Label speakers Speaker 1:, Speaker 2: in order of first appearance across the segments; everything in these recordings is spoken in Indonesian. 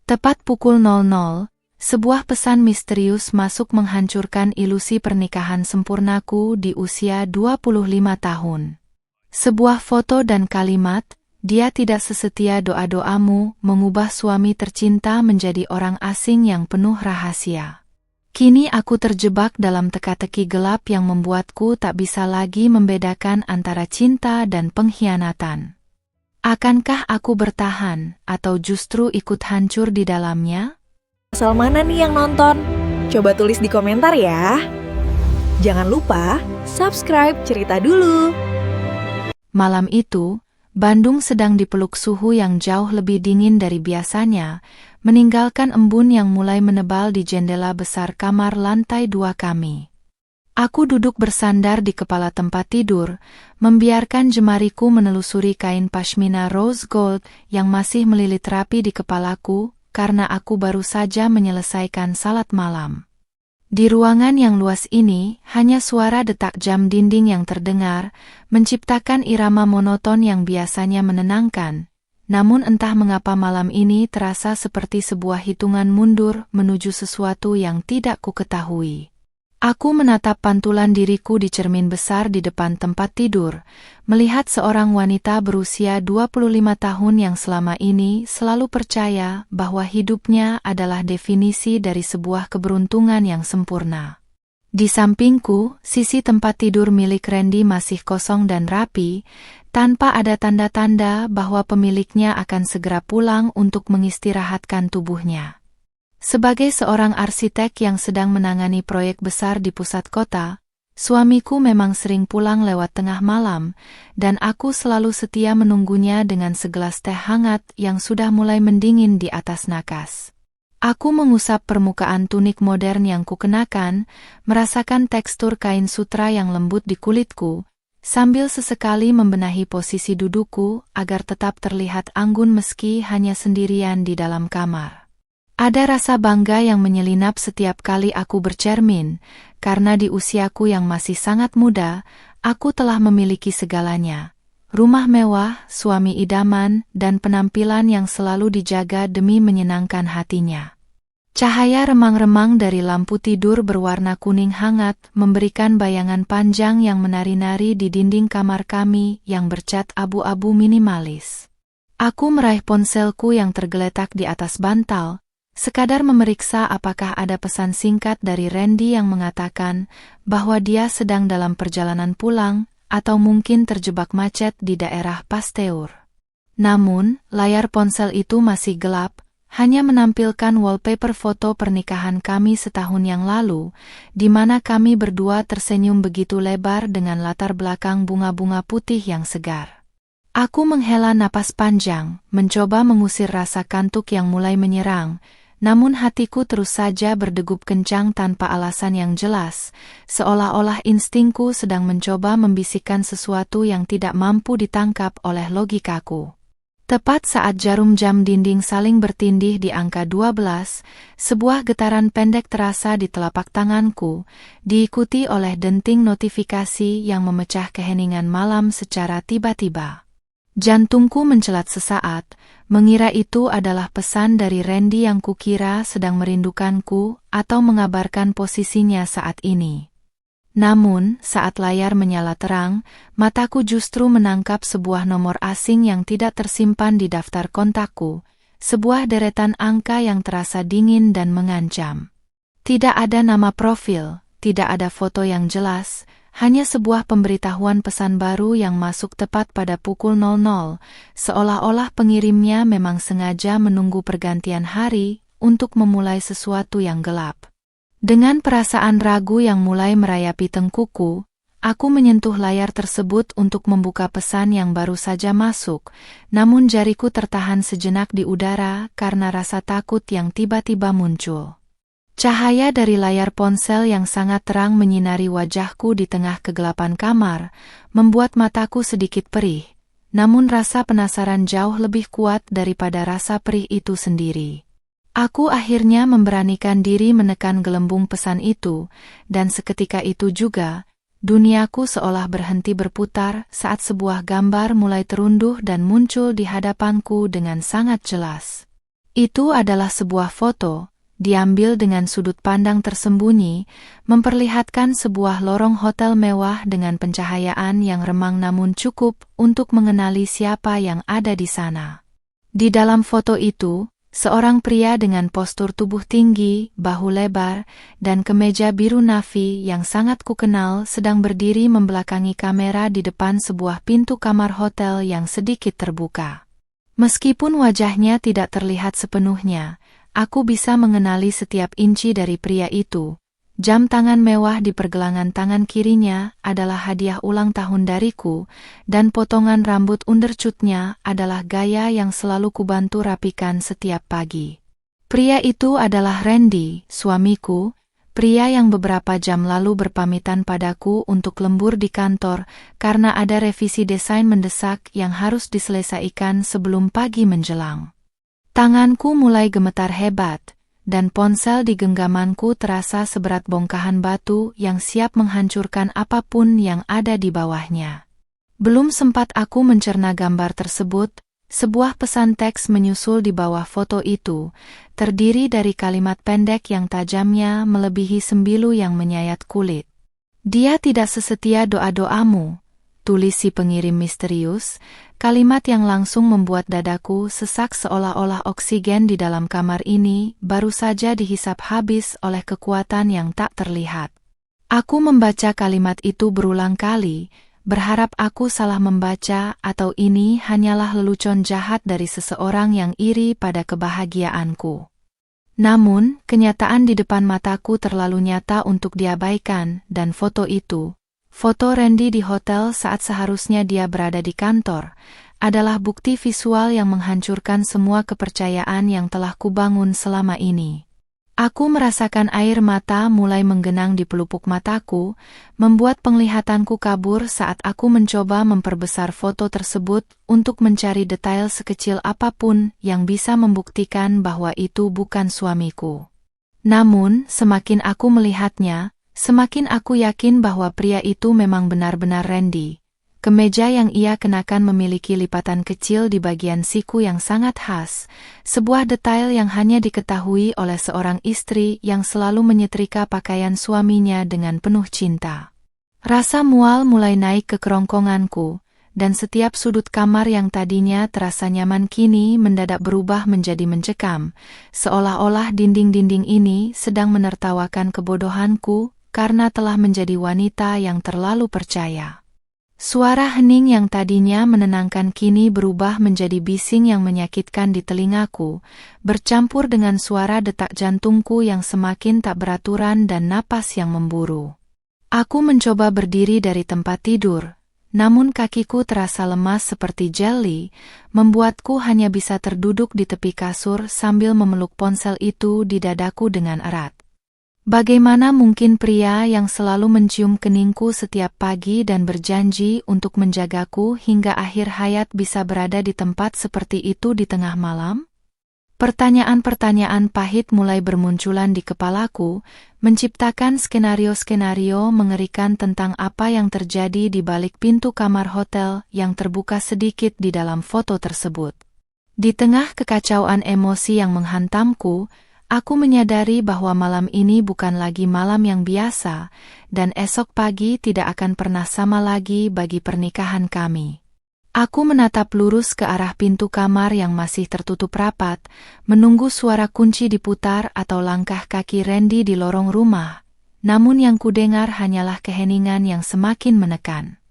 Speaker 1: Tepat pukul 00, sebuah pesan misterius masuk menghancurkan ilusi pernikahan sempurnaku di usia 25 tahun. Sebuah foto dan kalimat, "Dia tidak sesetia doa-doamu," mengubah suami tercinta menjadi orang asing yang penuh rahasia. Kini aku terjebak dalam teka-teki gelap yang membuatku tak bisa lagi membedakan antara cinta dan pengkhianatan. Akankah aku bertahan, atau justru ikut hancur di dalamnya?
Speaker 2: Asal mana nih yang nonton? Coba tulis di komentar ya. Jangan lupa subscribe Cerita Dulu.
Speaker 1: Malam itu, Bandung sedang dipeluk suhu yang jauh lebih dingin dari biasanya, meninggalkan embun yang mulai menebal di jendela besar kamar lantai 2 kami. Aku duduk bersandar di kepala tempat tidur, membiarkan jemariku menelusuri kain pashmina rose gold yang masih melilit rapi di kepalaku, karena aku baru saja menyelesaikan salat malam. Di ruangan yang luas ini, hanya suara detak jam dinding yang terdengar, menciptakan irama monoton yang biasanya menenangkan. Namun entah mengapa malam ini terasa seperti sebuah hitungan mundur menuju sesuatu yang tidak kuketahui. Aku menatap pantulan diriku di cermin besar di depan tempat tidur, melihat seorang wanita berusia 25 tahun yang selama ini selalu percaya bahwa hidupnya adalah definisi dari sebuah keberuntungan yang sempurna. Di sampingku, sisi tempat tidur milik Randy masih kosong dan rapi, tanpa ada tanda-tanda bahwa pemiliknya akan segera pulang untuk mengistirahatkan tubuhnya. Sebagai seorang arsitek yang sedang menangani proyek besar di pusat kota, suamiku memang sering pulang lewat tengah malam, dan aku selalu setia menunggunya dengan segelas teh hangat yang sudah mulai mendingin di atas nakas. Aku mengusap permukaan tunik modern yang kukenakan, merasakan tekstur kain sutra yang lembut di kulitku, sambil sesekali membenahi posisi dudukku agar tetap terlihat anggun meski hanya sendirian di dalam kamar. Ada rasa bangga yang menyelinap setiap kali aku bercermin, karena di usiaku yang masih sangat muda, aku telah memiliki segalanya. Rumah mewah, suami idaman, dan penampilan yang selalu dijaga demi menyenangkan hatinya. Cahaya remang-remang dari lampu tidur berwarna kuning hangat memberikan bayangan panjang yang menari-nari di dinding kamar kami yang bercat abu-abu minimalis. Aku meraih ponselku yang tergeletak di atas bantal, sekadar memeriksa apakah ada pesan singkat dari Randy yang mengatakan bahwa dia sedang dalam perjalanan pulang atau mungkin terjebak macet di daerah Pasteur. Namun, layar ponsel itu masih gelap, hanya menampilkan wallpaper foto pernikahan kami setahun yang lalu, di mana kami berdua tersenyum begitu lebar dengan latar belakang bunga-bunga putih yang segar. Aku menghela napas panjang, mencoba mengusir rasa kantuk yang mulai menyerang, namun hatiku terus saja berdegup kencang tanpa alasan yang jelas, seolah-olah instingku sedang mencoba membisikkan sesuatu yang tidak mampu ditangkap oleh logikaku. Tepat saat jarum jam dinding saling bertindih di angka 12, sebuah getaran pendek terasa di telapak tanganku, diikuti oleh denting notifikasi yang memecah keheningan malam secara tiba-tiba. Jantungku mencelat sesaat, mengira itu adalah pesan dari Randy yang kukira sedang merindukanku atau mengabarkan posisinya saat ini. Namun, saat layar menyala terang, mataku justru menangkap sebuah nomor asing yang tidak tersimpan di daftar kontakku, sebuah deretan angka yang terasa dingin dan mengancam. Tidak ada nama profil, tidak ada foto yang jelas, hanya sebuah pemberitahuan pesan baru yang masuk tepat pada pukul 00, seolah-olah pengirimnya memang sengaja menunggu pergantian hari untuk memulai sesuatu yang gelap. Dengan perasaan ragu yang mulai merayapi tengkuku, aku menyentuh layar tersebut untuk membuka pesan yang baru saja masuk, namun jariku tertahan sejenak di udara karena rasa takut yang tiba-tiba muncul. Cahaya dari layar ponsel yang sangat terang menyinari wajahku di tengah kegelapan kamar, membuat mataku sedikit perih, namun rasa penasaran jauh lebih kuat daripada rasa perih itu sendiri. Aku akhirnya memberanikan diri menekan gelembung pesan itu, dan seketika itu juga, duniaku seolah berhenti berputar saat sebuah gambar mulai terunduh dan muncul di hadapanku dengan sangat jelas. Itu adalah sebuah foto, diambil dengan sudut pandang tersembunyi, memperlihatkan sebuah lorong hotel mewah dengan pencahayaan yang remang namun cukup untuk mengenali siapa yang ada di sana. Di dalam foto itu, seorang pria dengan postur tubuh tinggi, bahu lebar, dan kemeja biru navy yang sangat kukenal sedang berdiri membelakangi kamera di depan sebuah pintu kamar hotel yang sedikit terbuka. Meskipun wajahnya tidak terlihat sepenuhnya, aku bisa mengenali setiap inci dari pria itu. Jam tangan mewah di pergelangan tangan kirinya adalah hadiah ulang tahun dariku, dan potongan rambut undercutnya adalah gaya yang selalu kubantu rapikan setiap pagi. Pria itu adalah Randy, suamiku, pria yang beberapa jam lalu berpamitan padaku untuk lembur di kantor karena ada revisi desain mendesak yang harus diselesaikan sebelum pagi menjelang. Tanganku mulai gemetar hebat, dan ponsel di genggamanku terasa seberat bongkahan batu yang siap menghancurkan apapun yang ada di bawahnya. Belum sempat aku mencerna gambar tersebut, sebuah pesan teks menyusul di bawah foto itu, terdiri dari kalimat pendek yang tajamnya melebihi sembilu yang menyayat kulit. Dia tidak sesetia doa-doamu, tulis si pengirim misterius, kalimat yang langsung membuat dadaku sesak seolah-olah oksigen di dalam kamar ini baru saja dihisap habis oleh kekuatan yang tak terlihat. Aku membaca kalimat itu berulang kali, berharap aku salah membaca atau ini hanyalah lelucon jahat dari seseorang yang iri pada kebahagiaanku. Namun, kenyataan di depan mataku terlalu nyata untuk diabaikan, dan foto itu, foto Randy di hotel saat seharusnya dia berada di kantor, adalah bukti visual yang menghancurkan semua kepercayaan yang telah kubangun selama ini. Aku merasakan air mata mulai menggenang di pelupuk mataku, membuat penglihatanku kabur saat aku mencoba memperbesar foto tersebut untuk mencari detail sekecil apapun yang bisa membuktikan bahwa itu bukan suamiku. Namun, semakin aku melihatnya, semakin aku yakin bahwa pria itu memang benar-benar Randy. Kemeja yang ia kenakan memiliki lipatan kecil di bagian siku yang sangat khas, sebuah detail yang hanya diketahui oleh seorang istri yang selalu menyetrika pakaian suaminya dengan penuh cinta. Rasa mual mulai naik ke kerongkonganku, dan setiap sudut kamar yang tadinya terasa nyaman kini mendadak berubah menjadi mencekam, seolah-olah dinding-dinding ini sedang menertawakan kebodohanku karena telah menjadi wanita yang terlalu percaya. Suara hening yang tadinya menenangkan kini berubah menjadi bising yang menyakitkan di telingaku, bercampur dengan suara detak jantungku yang semakin tak beraturan dan napas yang memburu. Aku mencoba berdiri dari tempat tidur, namun kakiku terasa lemas seperti jelly, membuatku hanya bisa terduduk di tepi kasur sambil memeluk ponsel itu di dadaku dengan erat. Bagaimana mungkin pria yang selalu mencium keningku setiap pagi dan berjanji untuk menjagaku hingga akhir hayat bisa berada di tempat seperti itu di tengah malam? Pertanyaan-pertanyaan pahit mulai bermunculan di kepalaku, menciptakan skenario-skenario mengerikan tentang apa yang terjadi di balik pintu kamar hotel yang terbuka sedikit di dalam foto tersebut. Di tengah kekacauan emosi yang menghantamku, aku menyadari bahwa malam ini bukan lagi malam yang biasa, dan esok pagi tidak akan pernah sama lagi bagi pernikahan kami. Aku menatap lurus ke arah pintu kamar yang masih tertutup rapat, menunggu suara kunci diputar atau langkah kaki Randy di lorong rumah, namun yang kudengar hanyalah keheningan yang semakin menekan.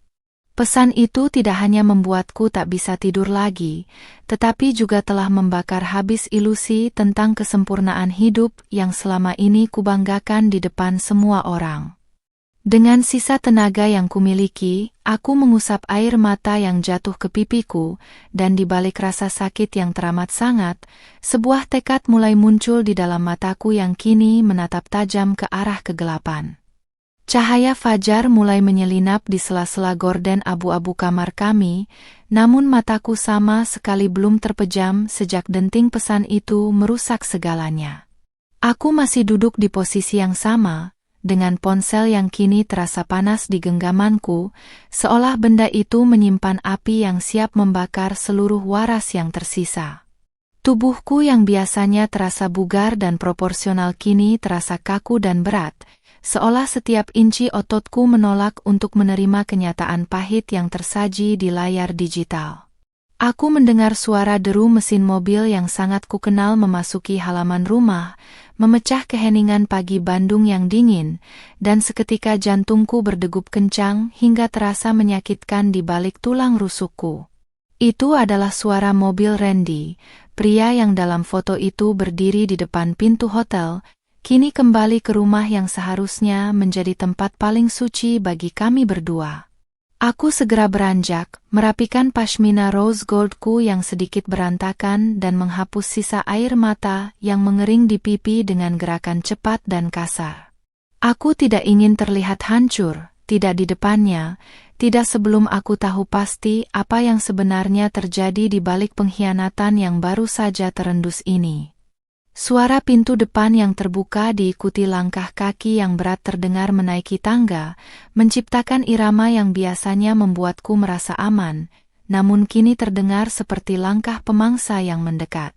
Speaker 1: Pesan itu tidak hanya membuatku tak bisa tidur lagi, tetapi juga telah membakar habis ilusi tentang kesempurnaan hidup yang selama ini kubanggakan di depan semua orang. Dengan sisa tenaga yang kumiliki, aku mengusap air mata yang jatuh ke pipiku, dan di balik rasa sakit yang teramat sangat, sebuah tekad mulai muncul di dalam mataku yang kini menatap tajam ke arah kegelapan. Cahaya fajar mulai menyelinap di sela-sela gorden abu-abu kamar kami, namun mataku sama sekali belum terpejam sejak denting pesan itu merusak segalanya. Aku masih duduk di posisi yang sama, dengan ponsel yang kini terasa panas di genggamanku, seolah benda itu menyimpan api yang siap membakar seluruh waras yang tersisa. Tubuhku yang biasanya terasa bugar dan proporsional kini terasa kaku dan berat, seolah setiap inci ototku menolak untuk menerima kenyataan pahit yang tersaji di layar digital. Aku mendengar suara deru mesin mobil yang sangat kukenal memasuki halaman rumah, memecah keheningan pagi Bandung yang dingin, dan seketika jantungku berdegup kencang hingga terasa menyakitkan di balik tulang rusukku. Itu adalah suara mobil Randy, pria yang dalam foto itu berdiri di depan pintu hotel, kini kembali ke rumah yang seharusnya menjadi tempat paling suci bagi kami berdua. Aku segera beranjak, merapikan pashmina rose goldku yang sedikit berantakan dan menghapus sisa air mata yang mengering di pipi dengan gerakan cepat dan kasar. Aku tidak ingin terlihat hancur, tidak di depannya, tidak sebelum aku tahu pasti apa yang sebenarnya terjadi di balik pengkhianatan yang baru saja terendus ini. Suara pintu depan yang terbuka diikuti langkah kaki yang berat terdengar menaiki tangga, menciptakan irama yang biasanya membuatku merasa aman, namun kini terdengar seperti langkah pemangsa yang mendekat.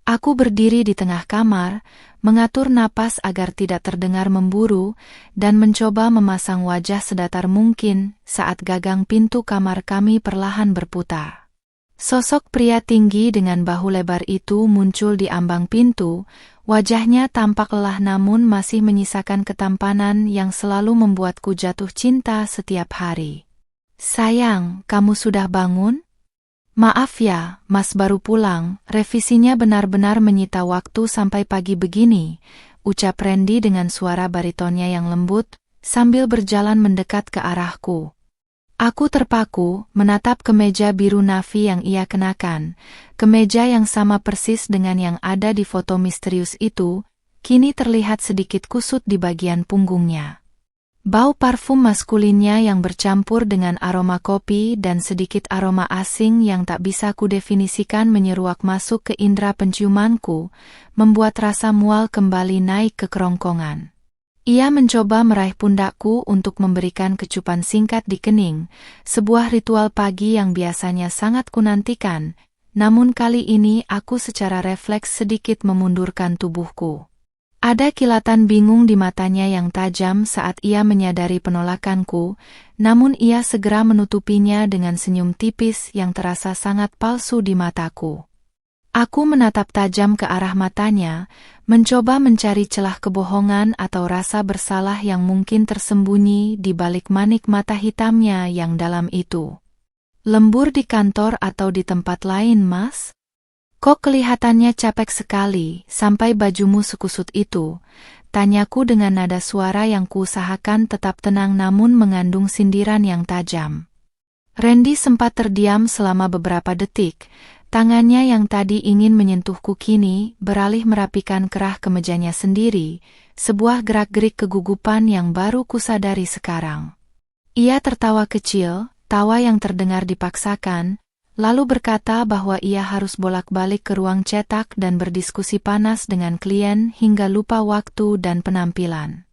Speaker 1: Aku berdiri di tengah kamar, mengatur napas agar tidak terdengar memburu, dan mencoba memasang wajah sedatar mungkin saat gagang pintu kamar kami perlahan berputar. Sosok pria tinggi dengan bahu lebar itu muncul di ambang pintu, wajahnya tampak lelah namun masih menyisakan ketampanan yang selalu membuatku jatuh cinta setiap hari. "Sayang, kamu sudah bangun?" "Maaf ya, Mas baru pulang, revisinya benar-benar menyita waktu sampai pagi begini," ucap Randy dengan suara baritonnya yang lembut, sambil berjalan mendekat ke arahku. Aku terpaku, menatap kemeja biru navy yang ia kenakan, kemeja yang sama persis dengan yang ada di foto misterius itu, kini terlihat sedikit kusut di bagian punggungnya. Bau parfum maskulinnya yang bercampur dengan aroma kopi dan sedikit aroma asing yang tak bisa kudefinisikan menyeruak masuk ke indera penciumanku, membuat rasa mual kembali naik ke kerongkongan. Ia mencoba meraih pundakku untuk memberikan kecupan singkat di kening, sebuah ritual pagi yang biasanya sangat kunantikan, namun kali ini aku secara refleks sedikit memundurkan tubuhku. Ada kilatan bingung di matanya yang tajam saat ia menyadari penolakanku, namun ia segera menutupinya dengan senyum tipis yang terasa sangat palsu di mataku. Aku menatap tajam ke arah matanya, mencoba mencari celah kebohongan atau rasa bersalah yang mungkin tersembunyi di balik manik mata hitamnya yang dalam itu. "Lembur di kantor atau di tempat lain, Mas? Kok kelihatannya capek sekali sampai bajumu sekusut itu?" tanyaku dengan nada suara yang kuusahakan tetap tenang namun mengandung sindiran yang tajam. Randy sempat terdiam selama beberapa detik. Tangannya yang tadi ingin menyentuhku kini beralih merapikan kerah kemejanya sendiri, sebuah gerak-gerik kegugupan yang baru kusadari sekarang. Ia tertawa kecil, tawa yang terdengar dipaksakan, lalu berkata bahwa ia harus bolak-balik ke ruang cetak dan berdiskusi panas dengan klien hingga lupa waktu dan penampilan.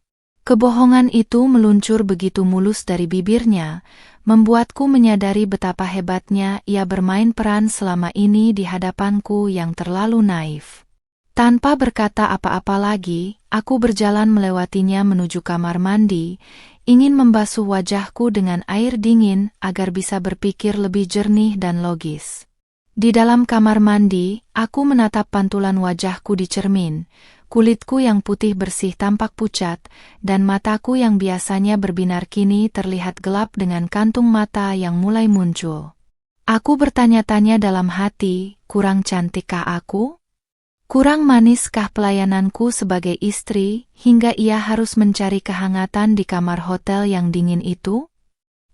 Speaker 1: Kebohongan itu meluncur begitu mulus dari bibirnya, membuatku menyadari betapa hebatnya ia bermain peran selama ini di hadapanku yang terlalu naif. Tanpa berkata apa-apa lagi, aku berjalan melewatinya menuju kamar mandi, ingin membasuh wajahku dengan air dingin agar bisa berpikir lebih jernih dan logis. Di dalam kamar mandi, aku menatap pantulan wajahku di cermin. Kulitku yang putih bersih tampak pucat, dan mataku yang biasanya berbinar kini terlihat gelap dengan kantung mata yang mulai muncul. Aku bertanya-tanya dalam hati, kurang cantikkah aku? Kurang maniskah pelayananku sebagai istri, hingga ia harus mencari kehangatan di kamar hotel yang dingin itu?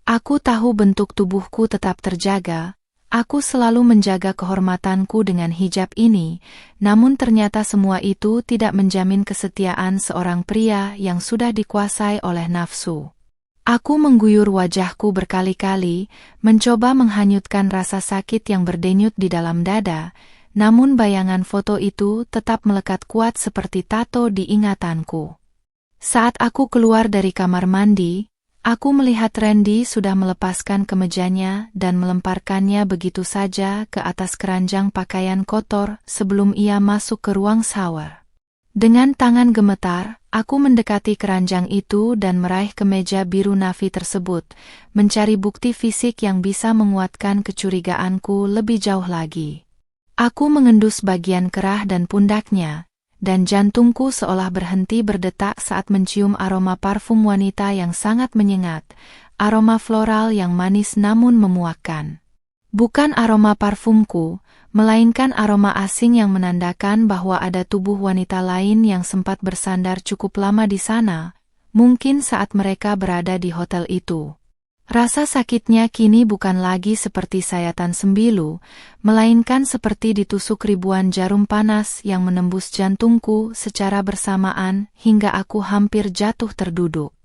Speaker 1: Aku tahu bentuk tubuhku tetap terjaga. Aku selalu menjaga kehormatanku dengan hijab ini, namun ternyata semua itu tidak menjamin kesetiaan seorang pria yang sudah dikuasai oleh nafsu. Aku mengguyur wajahku berkali-kali, mencoba menghanyutkan rasa sakit yang berdenyut di dalam dada, namun bayangan foto itu tetap melekat kuat seperti tato di ingatanku. Saat aku keluar dari kamar mandi, Aku melihat Randy sudah melepaskan kemejanya dan melemparkannya begitu saja ke atas keranjang pakaian kotor sebelum ia masuk ke ruang shower. Dengan tangan gemetar, aku mendekati keranjang itu dan meraih kemeja biru navy tersebut, mencari bukti fisik yang bisa menguatkan kecurigaanku lebih jauh lagi. Aku mengendus bagian kerah dan pundaknya, dan jantungku seolah berhenti berdetak saat mencium aroma parfum wanita yang sangat menyengat, aroma floral yang manis namun memuakkan. Bukan aroma parfumku, melainkan aroma asing yang menandakan bahwa ada tubuh wanita lain yang sempat bersandar cukup lama di sana, mungkin saat mereka berada di hotel itu. Rasa sakitnya kini bukan lagi seperti sayatan sembilu, melainkan seperti ditusuk ribuan jarum panas yang menembus jantungku secara bersamaan hingga aku hampir jatuh terduduk.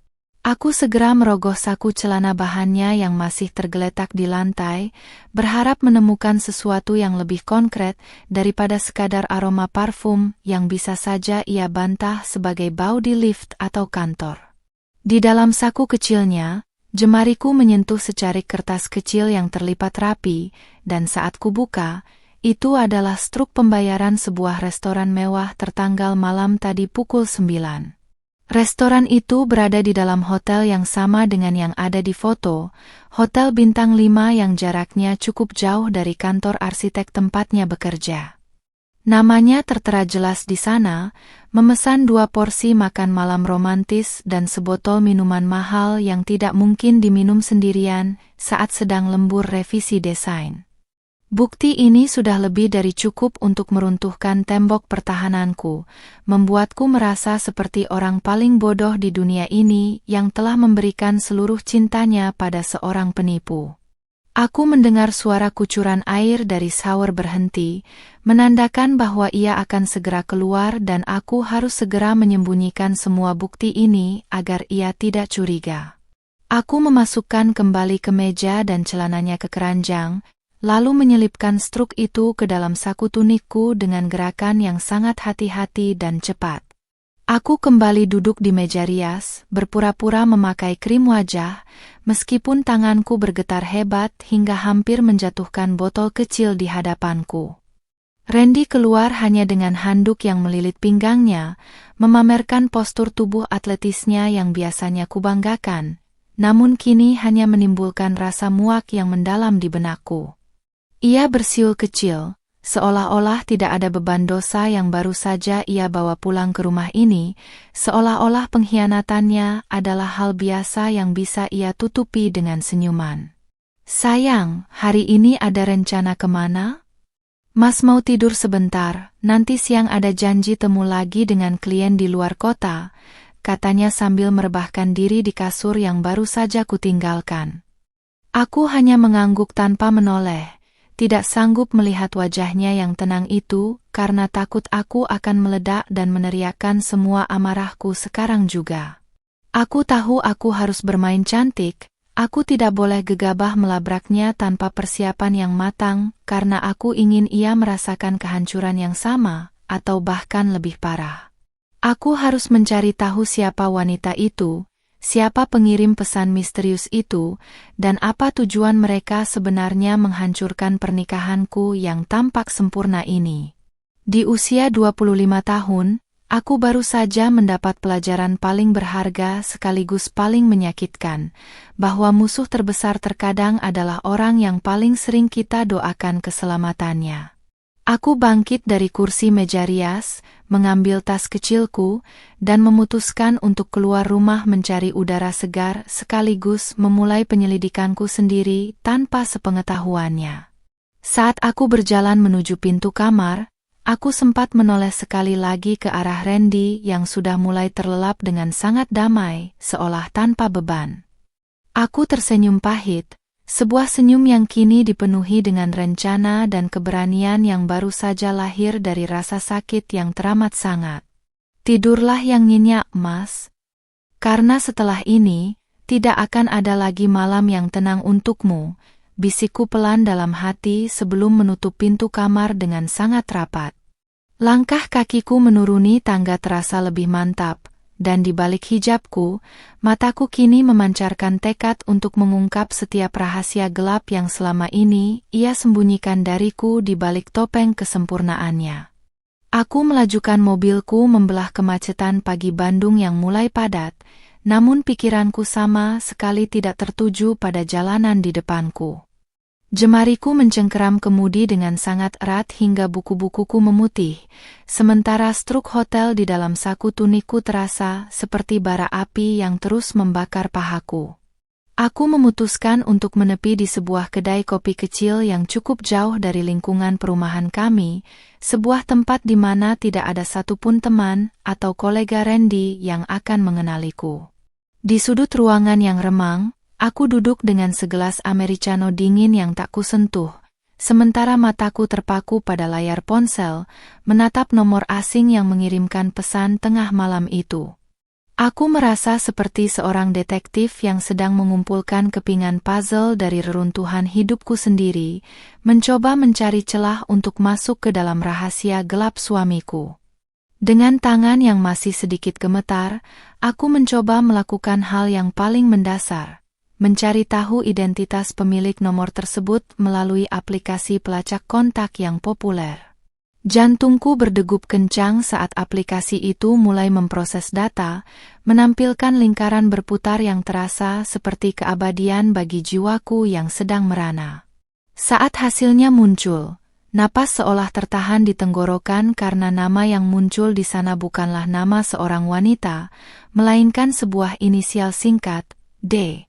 Speaker 1: Aku segera merogoh saku celana bahannya yang masih tergeletak di lantai, berharap menemukan sesuatu yang lebih konkret daripada sekadar aroma parfum yang bisa saja ia bantah sebagai bau di lift atau kantor. Di dalam saku kecilnya, jemariku menyentuh secarik kertas kecil yang terlipat rapi, dan saat kubuka, itu adalah struk pembayaran sebuah restoran mewah tertanggal malam tadi pukul 9. Restoran itu berada di dalam hotel yang sama dengan yang ada di foto, hotel bintang 5 yang jaraknya cukup jauh dari kantor arsitek tempatnya bekerja. Namanya tertera jelas di sana, memesan 2 porsi makan malam romantis dan sebotol minuman mahal yang tidak mungkin diminum sendirian saat sedang lembur revisi desain. Bukti ini sudah lebih dari cukup untuk meruntuhkan tembok pertahananku, membuatku merasa seperti orang paling bodoh di dunia ini yang telah memberikan seluruh cintanya pada seorang penipu. Aku mendengar suara kucuran air dari shower berhenti, menandakan bahwa ia akan segera keluar dan aku harus segera menyembunyikan semua bukti ini agar ia tidak curiga. Aku memasukkan kembali kemeja dan celananya ke keranjang, lalu menyelipkan struk itu ke dalam saku tunikku dengan gerakan yang sangat hati-hati dan cepat. Aku kembali duduk di meja rias, berpura-pura memakai krim wajah, meskipun tanganku bergetar hebat hingga hampir menjatuhkan botol kecil di hadapanku. Randy keluar hanya dengan handuk yang melilit pinggangnya, memamerkan postur tubuh atletisnya yang biasanya kubanggakan, namun kini hanya menimbulkan rasa muak yang mendalam di benakku. Ia bersiul kecil, seolah-olah tidak ada beban dosa yang baru saja ia bawa pulang ke rumah ini, seolah-olah pengkhianatannya adalah hal biasa yang bisa ia tutupi dengan senyuman. Sayang, hari ini ada rencana kemana? Mas mau tidur sebentar, nanti siang ada janji temu lagi dengan klien di luar kota, katanya sambil merebahkan diri di kasur yang baru saja kutinggalkan. Aku hanya mengangguk tanpa menoleh. Tidak sanggup melihat wajahnya yang tenang itu, karena takut aku akan meledak dan meneriakkan semua amarahku sekarang juga. Aku tahu aku harus bermain cantik, aku tidak boleh gegabah melabraknya tanpa persiapan yang matang, karena aku ingin ia merasakan kehancuran yang sama, atau bahkan lebih parah. Aku harus mencari tahu siapa wanita itu, siapa pengirim pesan misterius itu, dan apa tujuan mereka sebenarnya menghancurkan pernikahanku yang tampak sempurna ini. Di usia 25 tahun, aku baru saja mendapat pelajaran paling berharga sekaligus paling menyakitkan, bahwa musuh terbesar terkadang adalah orang yang paling sering kita doakan keselamatannya. Aku bangkit dari kursi meja rias, mengambil tas kecilku, dan memutuskan untuk keluar rumah mencari udara segar sekaligus memulai penyelidikanku sendiri tanpa sepengetahuannya. Saat aku berjalan menuju pintu kamar, aku sempat menoleh sekali lagi ke arah Randy yang sudah mulai terlelap dengan sangat damai, seolah tanpa beban. Aku tersenyum pahit, sebuah senyum yang kini dipenuhi dengan rencana dan keberanian yang baru saja lahir dari rasa sakit yang teramat sangat. Tidurlah yang nyenyak, Mas. Karena setelah ini, tidak akan ada lagi malam yang tenang untukmu, bisikku pelan dalam hati sebelum menutup pintu kamar dengan sangat rapat. Langkah kakiku menuruni tangga terasa lebih mantap, dan di balik hijabku, mataku kini memancarkan tekad untuk mengungkap setiap rahasia gelap yang selama ini ia sembunyikan dariku di balik topeng kesempurnaannya. Aku melajukan mobilku membelah kemacetan pagi Bandung yang mulai padat, namun pikiranku sama sekali tidak tertuju pada jalanan di depanku. Jemariku mencengkeram kemudi dengan sangat erat hingga buku-bukuku memutih, sementara struk hotel di dalam saku tunikku terasa seperti bara api yang terus membakar pahaku. Aku memutuskan untuk menepi di sebuah kedai kopi kecil yang cukup jauh dari lingkungan perumahan kami, sebuah tempat di mana tidak ada satupun teman atau kolega Randy yang akan mengenaliku. Di sudut ruangan yang remang, aku duduk dengan segelas americano dingin yang tak kusentuh, sementara mataku terpaku pada layar ponsel, menatap nomor asing yang mengirimkan pesan tengah malam itu. Aku merasa seperti seorang detektif yang sedang mengumpulkan kepingan puzzle dari reruntuhan hidupku sendiri, mencoba mencari celah untuk masuk ke dalam rahasia gelap suamiku. Dengan tangan yang masih sedikit gemetar, aku mencoba melakukan hal yang paling mendasar. Mencari tahu identitas pemilik nomor tersebut melalui aplikasi pelacak kontak yang populer. Jantungku berdegup kencang saat aplikasi itu mulai memproses data, menampilkan lingkaran berputar yang terasa seperti keabadian bagi jiwaku yang sedang merana. Saat hasilnya muncul, napas seolah tertahan di tenggorokan karena nama yang muncul di sana bukanlah nama seorang wanita, melainkan sebuah inisial singkat, D.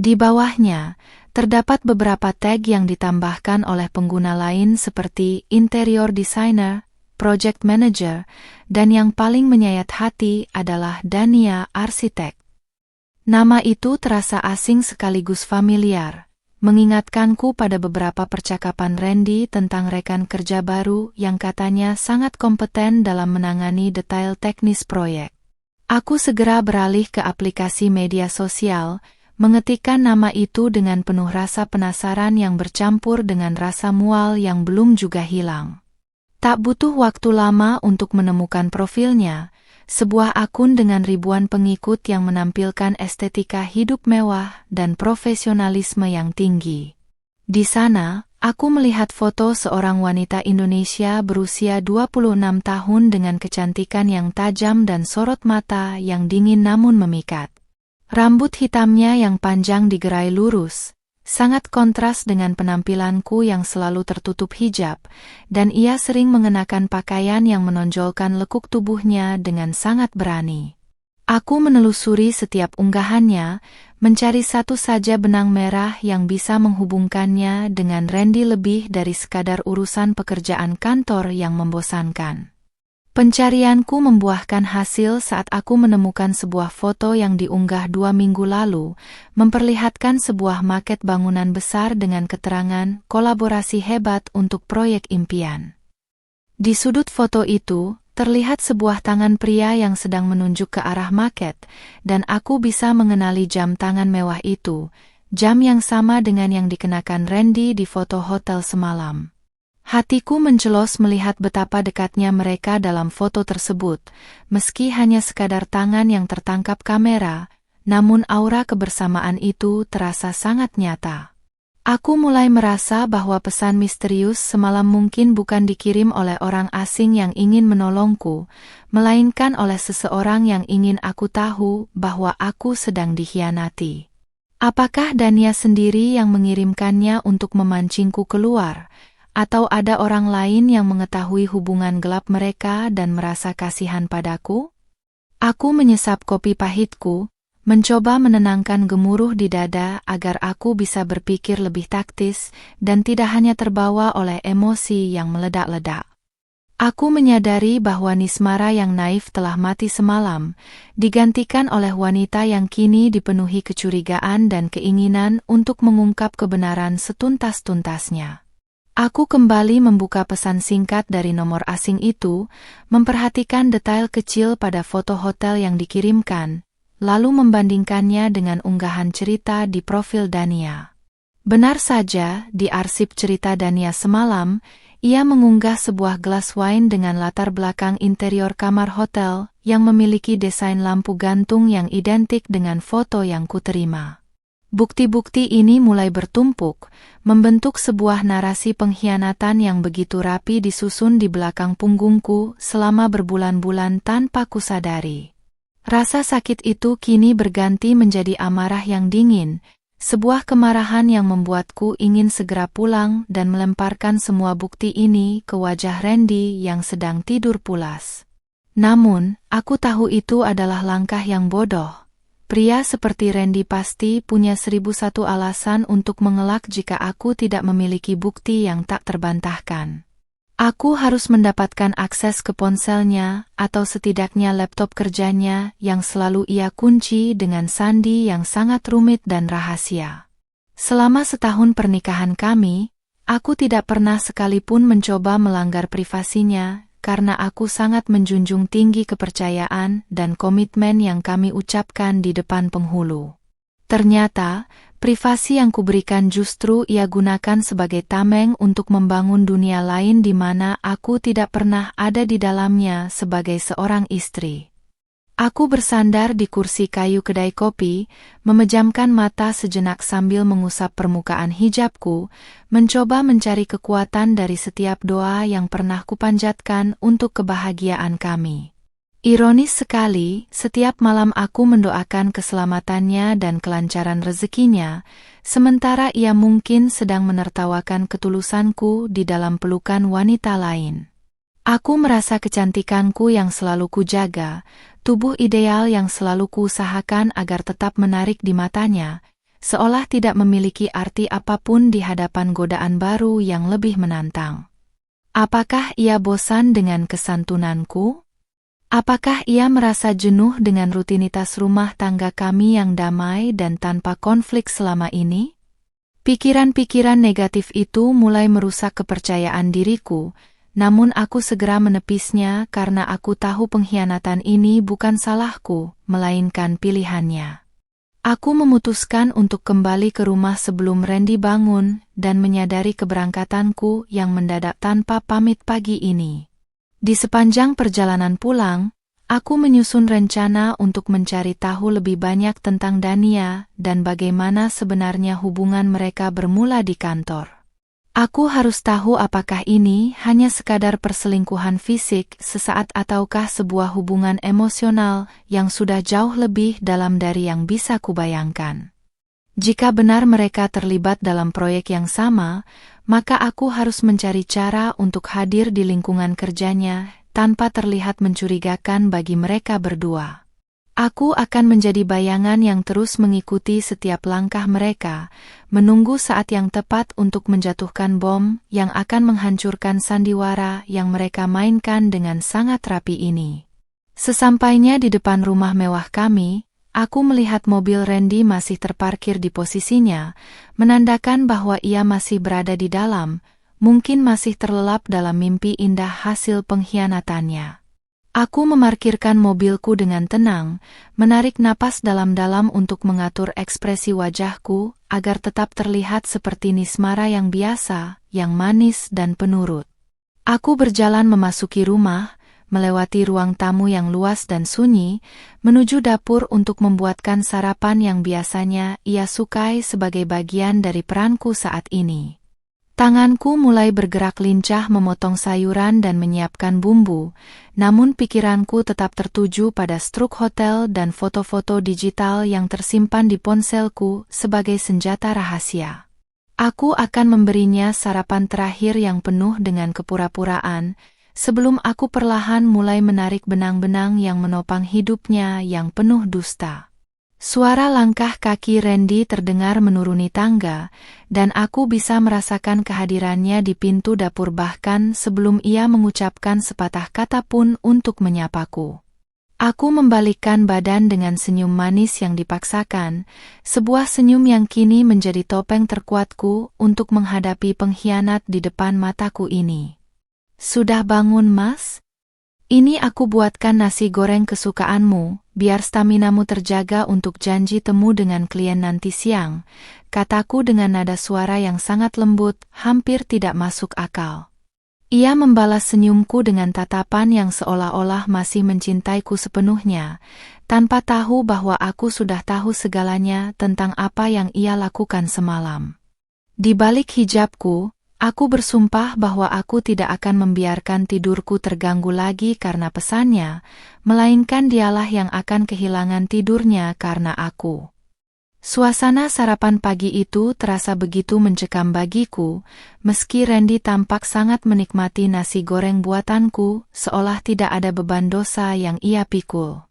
Speaker 1: Di bawahnya, terdapat beberapa tag yang ditambahkan oleh pengguna lain seperti interior designer, project manager, dan yang paling menyayat hati adalah Dania arsitek. Nama itu terasa asing sekaligus familiar, mengingatkanku pada beberapa percakapan Randy tentang rekan kerja baru yang katanya sangat kompeten dalam menangani detail teknis proyek. Aku segera beralih ke aplikasi media sosial, mengetikkan nama itu dengan penuh rasa penasaran yang bercampur dengan rasa mual yang belum juga hilang. Tak butuh waktu lama untuk menemukan profilnya, sebuah akun dengan ribuan pengikut yang menampilkan estetika hidup mewah dan profesionalisme yang tinggi. Di sana, aku melihat foto seorang wanita Indonesia berusia 26 tahun dengan kecantikan yang tajam dan sorot mata yang dingin namun memikat. Rambut hitamnya yang panjang digerai lurus, sangat kontras dengan penampilanku yang selalu tertutup hijab, dan ia sering mengenakan pakaian yang menonjolkan lekuk tubuhnya dengan sangat berani. Aku menelusuri setiap unggahannya, mencari satu saja benang merah yang bisa menghubungkannya dengan Randy lebih dari sekadar urusan pekerjaan kantor yang membosankan. Pencarianku membuahkan hasil saat aku menemukan sebuah foto yang diunggah 2 minggu lalu, memperlihatkan sebuah maket bangunan besar dengan keterangan kolaborasi hebat untuk proyek impian. Di sudut foto itu, terlihat sebuah tangan pria yang sedang menunjuk ke arah maket, dan aku bisa mengenali jam tangan mewah itu, jam yang sama dengan yang dikenakan Randy di foto hotel semalam. Hatiku mencelos melihat betapa dekatnya mereka dalam foto tersebut, meski hanya sekadar tangan yang tertangkap kamera, namun aura kebersamaan itu terasa sangat nyata. Aku mulai merasa bahwa pesan misterius semalam mungkin bukan dikirim oleh orang asing yang ingin menolongku, melainkan oleh seseorang yang ingin aku tahu bahwa aku sedang dikhianati. Apakah Dania sendiri yang mengirimkannya untuk memancingku keluar? Atau ada orang lain yang mengetahui hubungan gelap mereka dan merasa kasihan padaku? Aku menyesap kopi pahitku, mencoba menenangkan gemuruh di dada agar aku bisa berpikir lebih taktis dan tidak hanya terbawa oleh emosi yang meledak-ledak. Aku menyadari bahwa Nismara yang naif telah mati semalam, digantikan oleh wanita yang kini dipenuhi kecurigaan dan keinginan untuk mengungkap kebenaran setuntas-tuntasnya. Aku kembali membuka pesan singkat dari nomor asing itu, memperhatikan detail kecil pada foto hotel yang dikirimkan, lalu membandingkannya dengan unggahan cerita di profil Dania. Benar saja, di arsip cerita Dania semalam, ia mengunggah sebuah gelas wine dengan latar belakang interior kamar hotel yang memiliki desain lampu gantung yang identik dengan foto yang kuterima. Bukti-bukti ini mulai bertumpuk, membentuk sebuah narasi pengkhianatan yang begitu rapi disusun di belakang punggungku selama berbulan-bulan tanpa kusadari. Rasa sakit itu kini berganti menjadi amarah yang dingin, sebuah kemarahan yang membuatku ingin segera pulang dan melemparkan semua bukti ini ke wajah Randy yang sedang tidur pulas. Namun, aku tahu itu adalah langkah yang bodoh. Pria seperti Randy pasti punya 1001 alasan untuk mengelak jika aku tidak memiliki bukti yang tak terbantahkan. Aku harus mendapatkan akses ke ponselnya atau setidaknya laptop kerjanya yang selalu ia kunci dengan sandi yang sangat rumit dan rahasia. Selama setahun pernikahan kami, aku tidak pernah sekalipun mencoba melanggar privasinya, karena aku sangat menjunjung tinggi kepercayaan dan komitmen yang kami ucapkan di depan penghulu. Ternyata, privasi yang kuberikan justru ia gunakan sebagai tameng untuk membangun dunia lain di mana aku tidak pernah ada di dalamnya sebagai seorang istri. Aku bersandar di kursi kayu kedai kopi, memejamkan mata sejenak sambil mengusap permukaan hijabku, mencoba mencari kekuatan dari setiap doa yang pernah kupanjatkan untuk kebahagiaan kami. Ironis sekali, setiap malam aku mendoakan keselamatannya dan kelancaran rezekinya, sementara ia mungkin sedang menertawakan ketulusanku di dalam pelukan wanita lain. Aku merasa kecantikanku yang selalu kujaga, tubuh ideal yang selalu kuusahakan agar tetap menarik di matanya, seolah tidak memiliki arti apapun di hadapan godaan baru yang lebih menantang. Apakah ia bosan dengan kesantunanku? Apakah ia merasa jenuh dengan rutinitas rumah tangga kami yang damai dan tanpa konflik selama ini? Pikiran-pikiran negatif itu mulai merusak kepercayaan diriku, namun aku segera menepisnya karena aku tahu pengkhianatan ini bukan salahku, melainkan pilihannya. Aku memutuskan untuk kembali ke rumah sebelum Randy bangun dan menyadari keberangkatanku yang mendadak tanpa pamit pagi ini. Di sepanjang perjalanan pulang, aku menyusun rencana untuk mencari tahu lebih banyak tentang Dania dan bagaimana sebenarnya hubungan mereka bermula di kantor. Aku harus tahu apakah ini hanya sekadar perselingkuhan fisik sesaat ataukah sebuah hubungan emosional yang sudah jauh lebih dalam dari yang bisa kubayangkan. Jika benar mereka terlibat dalam proyek yang sama, maka aku harus mencari cara untuk hadir di lingkungan kerjanya tanpa terlihat mencurigakan bagi mereka berdua. Aku akan menjadi bayangan yang terus mengikuti setiap langkah mereka, menunggu saat yang tepat untuk menjatuhkan bom yang akan menghancurkan sandiwara yang mereka mainkan dengan sangat rapi ini. Sesampainya di depan rumah mewah kami, aku melihat mobil Randy masih terparkir di posisinya, menandakan bahwa ia masih berada di dalam, mungkin masih terlelap dalam mimpi indah hasil pengkhianatannya. Aku memarkirkan mobilku dengan tenang, menarik napas dalam-dalam untuk mengatur ekspresi wajahku agar tetap terlihat seperti Nismara yang biasa, yang manis dan penurut. Aku berjalan memasuki rumah, melewati ruang tamu yang luas dan sunyi, menuju dapur untuk membuatkan sarapan yang biasanya ia sukai sebagai bagian dari peranku saat ini. Tanganku mulai bergerak lincah memotong sayuran dan menyiapkan bumbu, namun pikiranku tetap tertuju pada struk hotel dan foto-foto digital yang tersimpan di ponselku sebagai senjata rahasia. Aku akan memberinya sarapan terakhir yang penuh dengan kepura-puraan, sebelum aku perlahan mulai menarik benang-benang yang menopang hidupnya yang penuh dusta. Suara langkah kaki Randy terdengar menuruni tangga, dan aku bisa merasakan kehadirannya di pintu dapur bahkan sebelum ia mengucapkan sepatah kata pun untuk menyapaku. Aku membalikkan badan dengan senyum manis yang dipaksakan, sebuah senyum yang kini menjadi topeng terkuatku untuk menghadapi pengkhianat di depan mataku ini. Sudah bangun, Mas? Ini aku buatkan nasi goreng kesukaanmu, biar staminamu terjaga untuk janji temu dengan klien nanti siang, kataku dengan nada suara yang sangat lembut, hampir tidak masuk akal. Ia membalas senyumku dengan tatapan yang seolah-olah masih mencintaiku sepenuhnya, tanpa tahu bahwa aku sudah tahu segalanya tentang apa yang ia lakukan semalam. Di balik hijabku, aku bersumpah bahwa aku tidak akan membiarkan tidurku terganggu lagi karena pesannya, melainkan dialah yang akan kehilangan tidurnya karena aku. Suasana sarapan pagi itu terasa begitu mencekam bagiku, meski Randy tampak sangat menikmati nasi goreng buatanku, seolah tidak ada beban dosa yang ia pikul.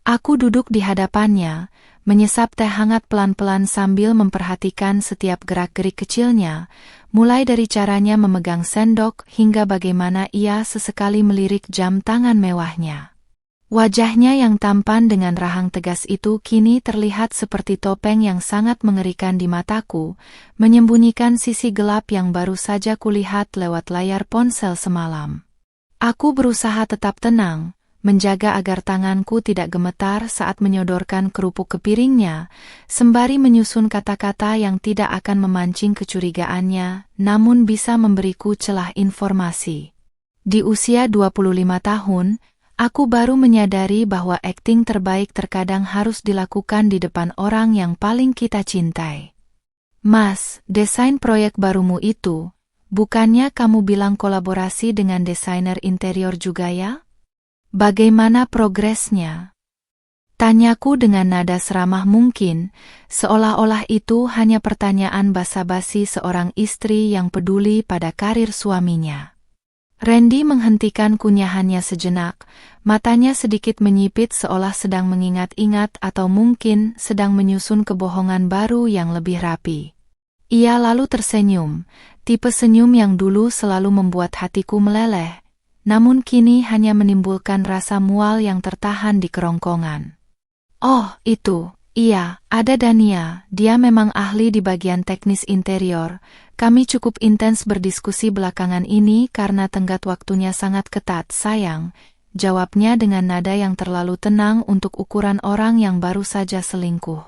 Speaker 1: Aku duduk di hadapannya, menyesap teh hangat pelan-pelan sambil memperhatikan setiap gerak-gerik kecilnya, mulai dari caranya memegang sendok hingga bagaimana ia sesekali melirik jam tangan mewahnya. Wajahnya yang tampan dengan rahang tegas itu kini terlihat seperti topeng yang sangat mengerikan di mataku, menyembunyikan sisi gelap yang baru saja kulihat lewat layar ponsel semalam. Aku berusaha tetap tenang, menjaga agar tanganku tidak gemetar saat menyodorkan kerupuk ke piringnya, sembari menyusun kata-kata yang tidak akan memancing kecurigaannya, namun bisa memberiku celah informasi. Di usia 25 tahun, aku baru menyadari bahwa akting terbaik terkadang harus dilakukan di depan orang yang paling kita cintai. Mas, desain proyek barumu itu, bukannya kamu bilang kolaborasi dengan desainer interior juga ya? Bagaimana progresnya? Tanyaku dengan nada seramah mungkin, seolah-olah itu hanya pertanyaan basa-basi seorang istri yang peduli pada karir suaminya. Randy menghentikan kunyahannya sejenak, matanya sedikit menyipit seolah sedang mengingat-ingat atau mungkin sedang menyusun kebohongan baru yang lebih rapi. Ia lalu tersenyum, tipe senyum yang dulu selalu membuat hatiku meleleh, namun kini hanya menimbulkan rasa mual yang tertahan di kerongkongan. Oh, itu, iya, ada Dania, dia memang ahli di bagian teknis interior. Kami cukup intens berdiskusi belakangan ini karena tenggat waktunya sangat ketat, sayang, jawabnya dengan nada yang terlalu tenang untuk ukuran orang yang baru saja selingkuh.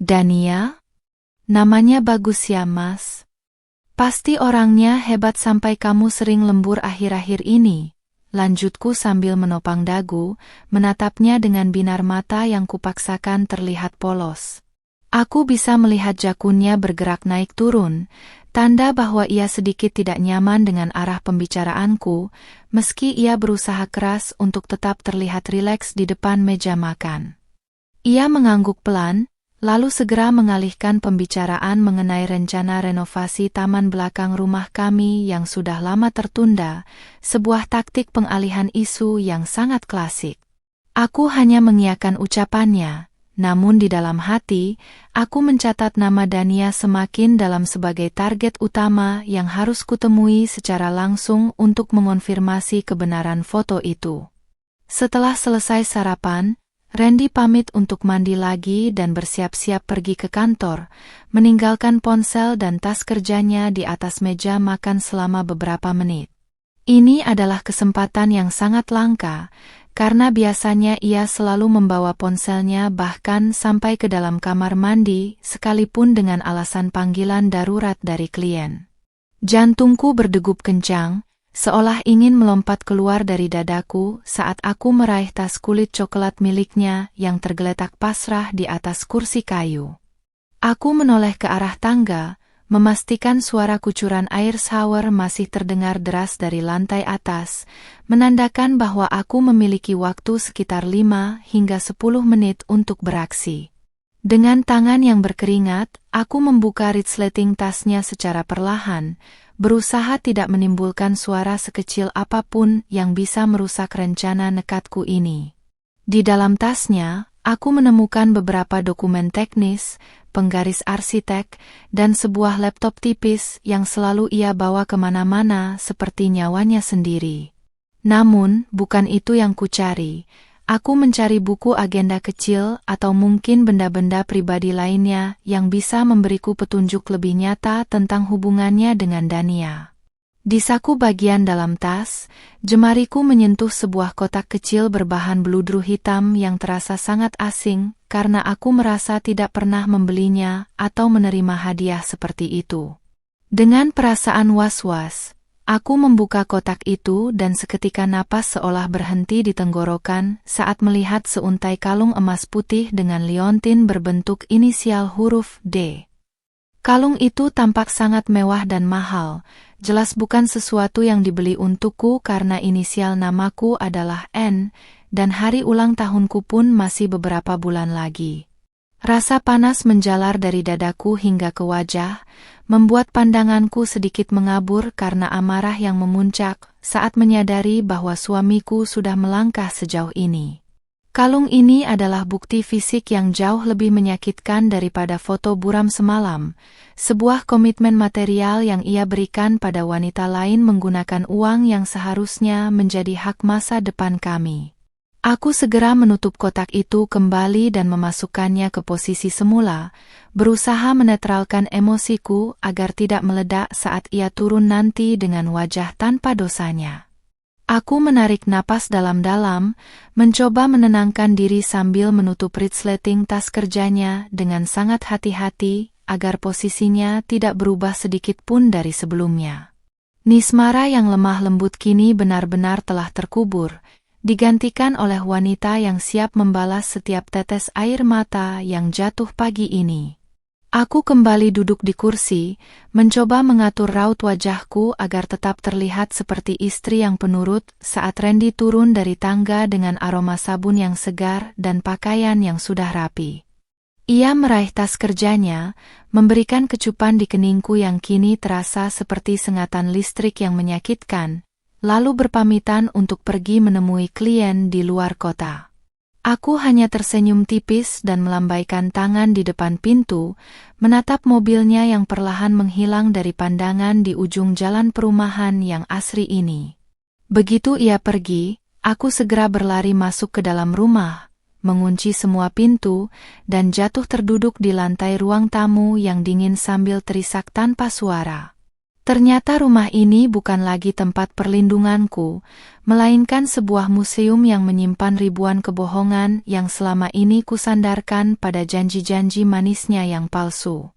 Speaker 1: Dania? Namanya bagus ya, Mas. Pasti orangnya hebat sampai kamu sering lembur akhir-akhir ini, lanjutku sambil menopang dagu, menatapnya dengan binar mata yang kupaksakan terlihat polos. Aku bisa melihat jakunnya bergerak naik turun, tanda bahwa ia sedikit tidak nyaman dengan arah pembicaraanku, meski ia berusaha keras untuk tetap terlihat rileks di depan meja makan. Ia mengangguk pelan, lalu segera mengalihkan pembicaraan mengenai rencana renovasi taman belakang rumah kami yang sudah lama tertunda, sebuah taktik pengalihan isu yang sangat klasik. Aku hanya mengiyakan ucapannya. Namun di dalam hati, aku mencatat nama Dania semakin dalam sebagai target utama yang harus kutemui secara langsung untuk mengonfirmasi kebenaran foto itu. Setelah selesai sarapan, Randy pamit untuk mandi lagi dan bersiap-siap pergi ke kantor, meninggalkan ponsel dan tas kerjanya di atas meja makan selama beberapa menit. Ini adalah kesempatan yang sangat langka, karena biasanya ia selalu membawa ponselnya bahkan sampai ke dalam kamar mandi, sekalipun dengan alasan panggilan darurat dari klien. Jantungku berdegup kencang, seolah ingin melompat keluar dari dadaku saat aku meraih tas kulit coklat miliknya yang tergeletak pasrah di atas kursi kayu. Aku menoleh ke arah tangga, memastikan suara kucuran air shower masih terdengar deras dari lantai atas, menandakan bahwa aku memiliki waktu sekitar 5 hingga 10 menit untuk beraksi. Dengan tangan yang berkeringat, aku membuka resleting tasnya secara perlahan, berusaha tidak menimbulkan suara sekecil apapun yang bisa merusak rencana nekatku ini. Di dalam tasnya, aku menemukan beberapa dokumen teknis, penggaris arsitek, dan sebuah laptop tipis yang selalu ia bawa kemana-mana seperti nyawanya sendiri. Namun, bukan itu yang kucari. Aku mencari buku agenda kecil atau mungkin benda-benda pribadi lainnya yang bisa memberiku petunjuk lebih nyata tentang hubungannya dengan Dania. Di saku bagian dalam tas, jemariku menyentuh sebuah kotak kecil berbahan beludru hitam yang terasa sangat asing, karena aku merasa tidak pernah membelinya atau menerima hadiah seperti itu. Dengan perasaan was-was, Aku membuka kotak itu dan seketika napas seolah berhenti di tenggorokan saat melihat seuntai kalung emas putih dengan liontin berbentuk inisial huruf D. Kalung itu tampak sangat mewah dan mahal, jelas bukan sesuatu yang dibeli untukku karena inisial namaku adalah N, dan hari ulang tahunku pun masih beberapa bulan lagi. Rasa panas menjalar dari dadaku hingga ke wajah, membuat pandanganku sedikit mengabur karena amarah yang memuncak saat menyadari bahwa suamiku sudah melangkah sejauh ini. Kalung ini adalah bukti fisik yang jauh lebih menyakitkan daripada foto buram semalam, sebuah komitmen material yang ia berikan pada wanita lain menggunakan uang yang seharusnya menjadi hak masa depan kami. Aku segera menutup kotak itu kembali dan memasukkannya ke posisi semula, berusaha menetralkan emosiku agar tidak meledak saat ia turun nanti dengan wajah tanpa dosanya. Aku menarik napas dalam-dalam, mencoba menenangkan diri sambil menutup resleting tas kerjanya dengan sangat hati-hati agar posisinya tidak berubah sedikit pun dari sebelumnya. Nismara yang lemah lembut kini benar-benar telah terkubur, digantikan oleh wanita yang siap membalas setiap tetes air mata yang jatuh pagi ini. Aku kembali duduk di kursi, mencoba mengatur raut wajahku agar tetap terlihat seperti istri yang penurut saat Randy turun dari tangga dengan aroma sabun yang segar dan pakaian yang sudah rapi. Ia meraih tas kerjanya, memberikan kecupan di keningku yang kini terasa seperti sengatan listrik yang menyakitkan, lalu berpamitan untuk pergi menemui klien di luar kota. Aku hanya tersenyum tipis dan melambaikan tangan di depan pintu, menatap mobilnya yang perlahan menghilang dari pandangan di ujung jalan perumahan yang asri ini. Begitu ia pergi, aku segera berlari masuk ke dalam rumah, mengunci semua pintu, dan jatuh terduduk di lantai ruang tamu yang dingin sambil terisak tanpa suara. Ternyata rumah ini bukan lagi tempat perlindunganku, melainkan sebuah museum yang menyimpan ribuan kebohongan yang selama ini kusandarkan pada janji-janji manisnya yang palsu.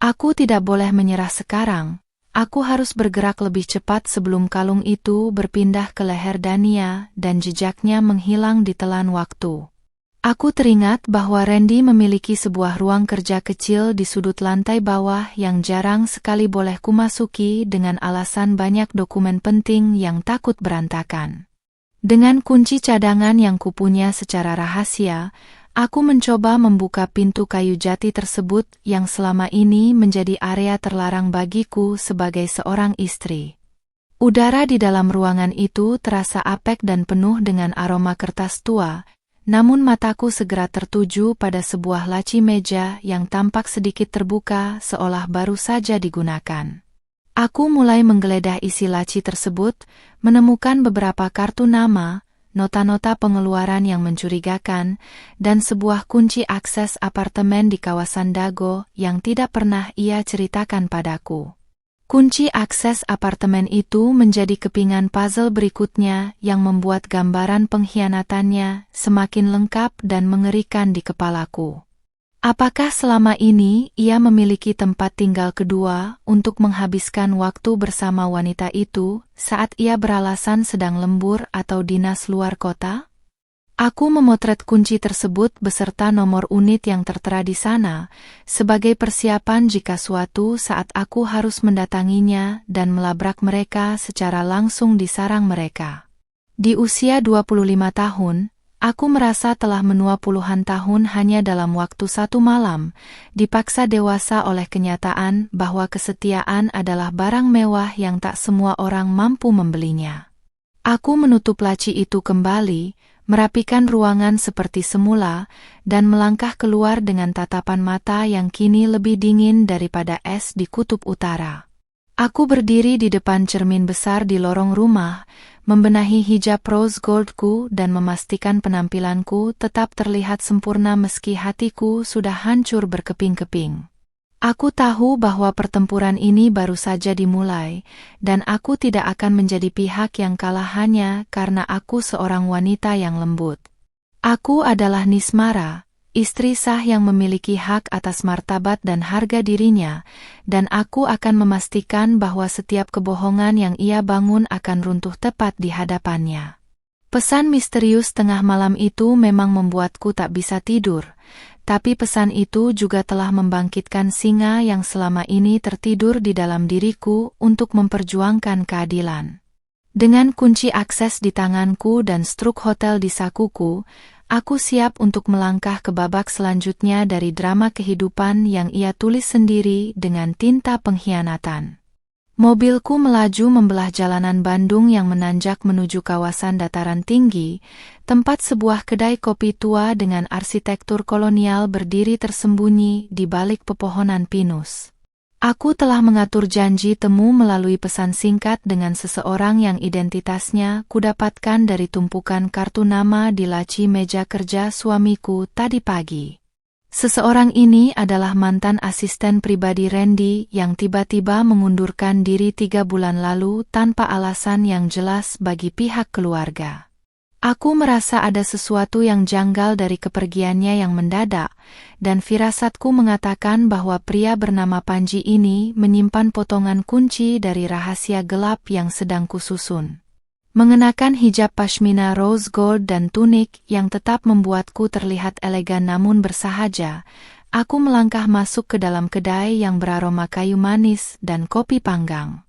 Speaker 1: Aku tidak boleh menyerah sekarang, aku harus bergerak lebih cepat sebelum kalung itu berpindah ke leher Dania dan jejaknya menghilang di telan waktu. Aku teringat bahwa Randy memiliki sebuah ruang kerja kecil di sudut lantai bawah yang jarang sekali boleh kumasuki dengan alasan banyak dokumen penting yang takut berantakan. Dengan kunci cadangan yang kupunya secara rahasia, aku mencoba membuka pintu kayu jati tersebut yang selama ini menjadi area terlarang bagiku sebagai seorang istri. Udara di dalam ruangan itu terasa apek dan penuh dengan aroma kertas tua, namun mataku segera tertuju pada sebuah laci meja yang tampak sedikit terbuka seolah baru saja digunakan. Aku mulai menggeledah isi laci tersebut, menemukan beberapa kartu nama, nota-nota pengeluaran yang mencurigakan, dan sebuah kunci akses apartemen di kawasan Dago yang tidak pernah ia ceritakan padaku. Kunci akses apartemen itu menjadi kepingan puzzle berikutnya yang membuat gambaran pengkhianatannya semakin lengkap dan mengerikan di kepalaku. Apakah selama ini ia memiliki tempat tinggal kedua untuk menghabiskan waktu bersama wanita itu saat ia beralasan sedang lembur atau dinas luar kota? Aku memotret kunci tersebut beserta nomor unit yang tertera di sana, sebagai persiapan jika suatu saat aku harus mendatanginya dan melabrak mereka secara langsung di sarang mereka. Di usia 25 tahun, aku merasa telah menua puluhan tahun hanya dalam waktu satu malam, dipaksa dewasa oleh kenyataan bahwa kesetiaan adalah barang mewah yang tak semua orang mampu membelinya. Aku menutup laci itu kembali, merapikan ruangan seperti semula, dan melangkah keluar dengan tatapan mata yang kini lebih dingin daripada es di kutub utara. Aku berdiri di depan cermin besar di lorong rumah, membenahi hijab rose goldku dan memastikan penampilanku tetap terlihat sempurna meski hatiku sudah hancur berkeping-keping. Aku tahu bahwa pertempuran ini baru saja dimulai, dan aku tidak akan menjadi pihak yang kalah hanya karena aku seorang wanita yang lembut. Aku adalah Nismara, istri sah yang memiliki hak atas martabat dan harga dirinya, dan aku akan memastikan bahwa setiap kebohongan yang ia bangun akan runtuh tepat di hadapannya. Pesan misterius tengah malam itu memang membuatku tak bisa tidur, tapi pesan itu juga telah membangkitkan singa yang selama ini tertidur di dalam diriku untuk memperjuangkan keadilan. Dengan kunci akses di tanganku dan struk hotel di sakuku, aku siap untuk melangkah ke babak selanjutnya dari drama kehidupan yang ia tulis sendiri dengan tinta pengkhianatan. Mobilku melaju membelah jalanan Bandung yang menanjak menuju kawasan dataran tinggi, tempat sebuah kedai kopi tua dengan arsitektur kolonial berdiri tersembunyi di balik pepohonan pinus. Aku telah mengatur janji temu melalui pesan singkat dengan seseorang yang identitasnya kudapatkan dari tumpukan kartu nama di laci meja kerja suamiku tadi pagi. Seseorang ini adalah mantan asisten pribadi Randy yang tiba-tiba mengundurkan diri 3 bulan lalu tanpa alasan yang jelas bagi pihak keluarga. Aku merasa ada sesuatu yang janggal dari kepergiannya yang mendadak, dan firasatku mengatakan bahwa pria bernama Panji ini menyimpan potongan kunci dari rahasia gelap yang sedang kususun. Mengenakan hijab pashmina rose gold dan tunik yang tetap membuatku terlihat elegan namun bersahaja, aku melangkah masuk ke dalam kedai yang beraroma kayu manis dan kopi panggang.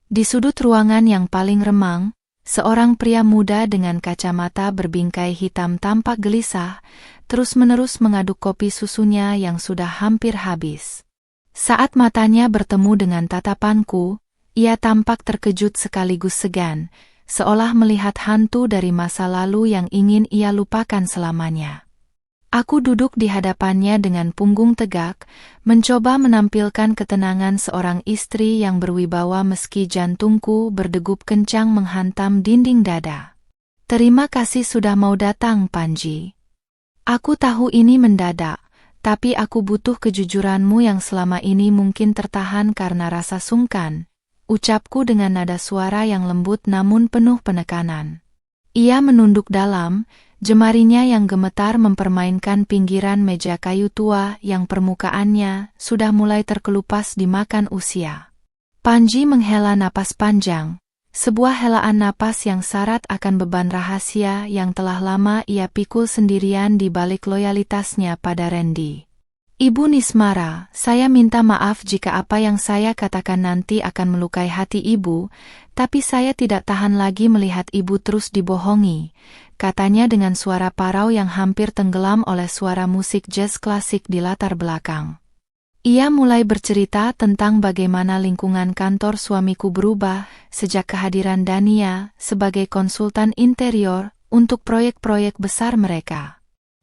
Speaker 1: Di sudut ruangan yang paling remang, seorang pria muda dengan kacamata berbingkai hitam tampak gelisah, terus-menerus mengaduk kopi susunya yang sudah hampir habis. Saat matanya bertemu dengan tatapanku, ia tampak terkejut sekaligus segan, seolah melihat hantu dari masa lalu yang ingin ia lupakan selamanya. Aku duduk di hadapannya dengan punggung tegak, mencoba menampilkan ketenangan seorang istri yang berwibawa meski jantungku berdegup kencang menghantam dinding dada. Terima kasih sudah mau datang, Panji. Aku tahu ini mendadak, tapi aku butuh kejujuranmu yang selama ini mungkin tertahan karena rasa sungkan, ucapku dengan nada suara yang lembut namun penuh penekanan. Ia menunduk dalam, jemarinya yang gemetar mempermainkan pinggiran meja kayu tua yang permukaannya sudah mulai terkelupas dimakan usia. Panji menghela napas panjang, sebuah helaan napas yang syarat akan beban rahasia yang telah lama ia pikul sendirian di balik loyalitasnya pada Randy. Ibu Nismara, saya minta maaf jika apa yang saya katakan nanti akan melukai hati ibu, tapi saya tidak tahan lagi melihat ibu terus dibohongi, katanya dengan suara parau yang hampir tenggelam oleh suara musik jazz klasik di latar belakang. Ia mulai bercerita tentang bagaimana lingkungan kantor suamiku berubah sejak kehadiran Dania sebagai konsultan interior untuk proyek-proyek besar mereka.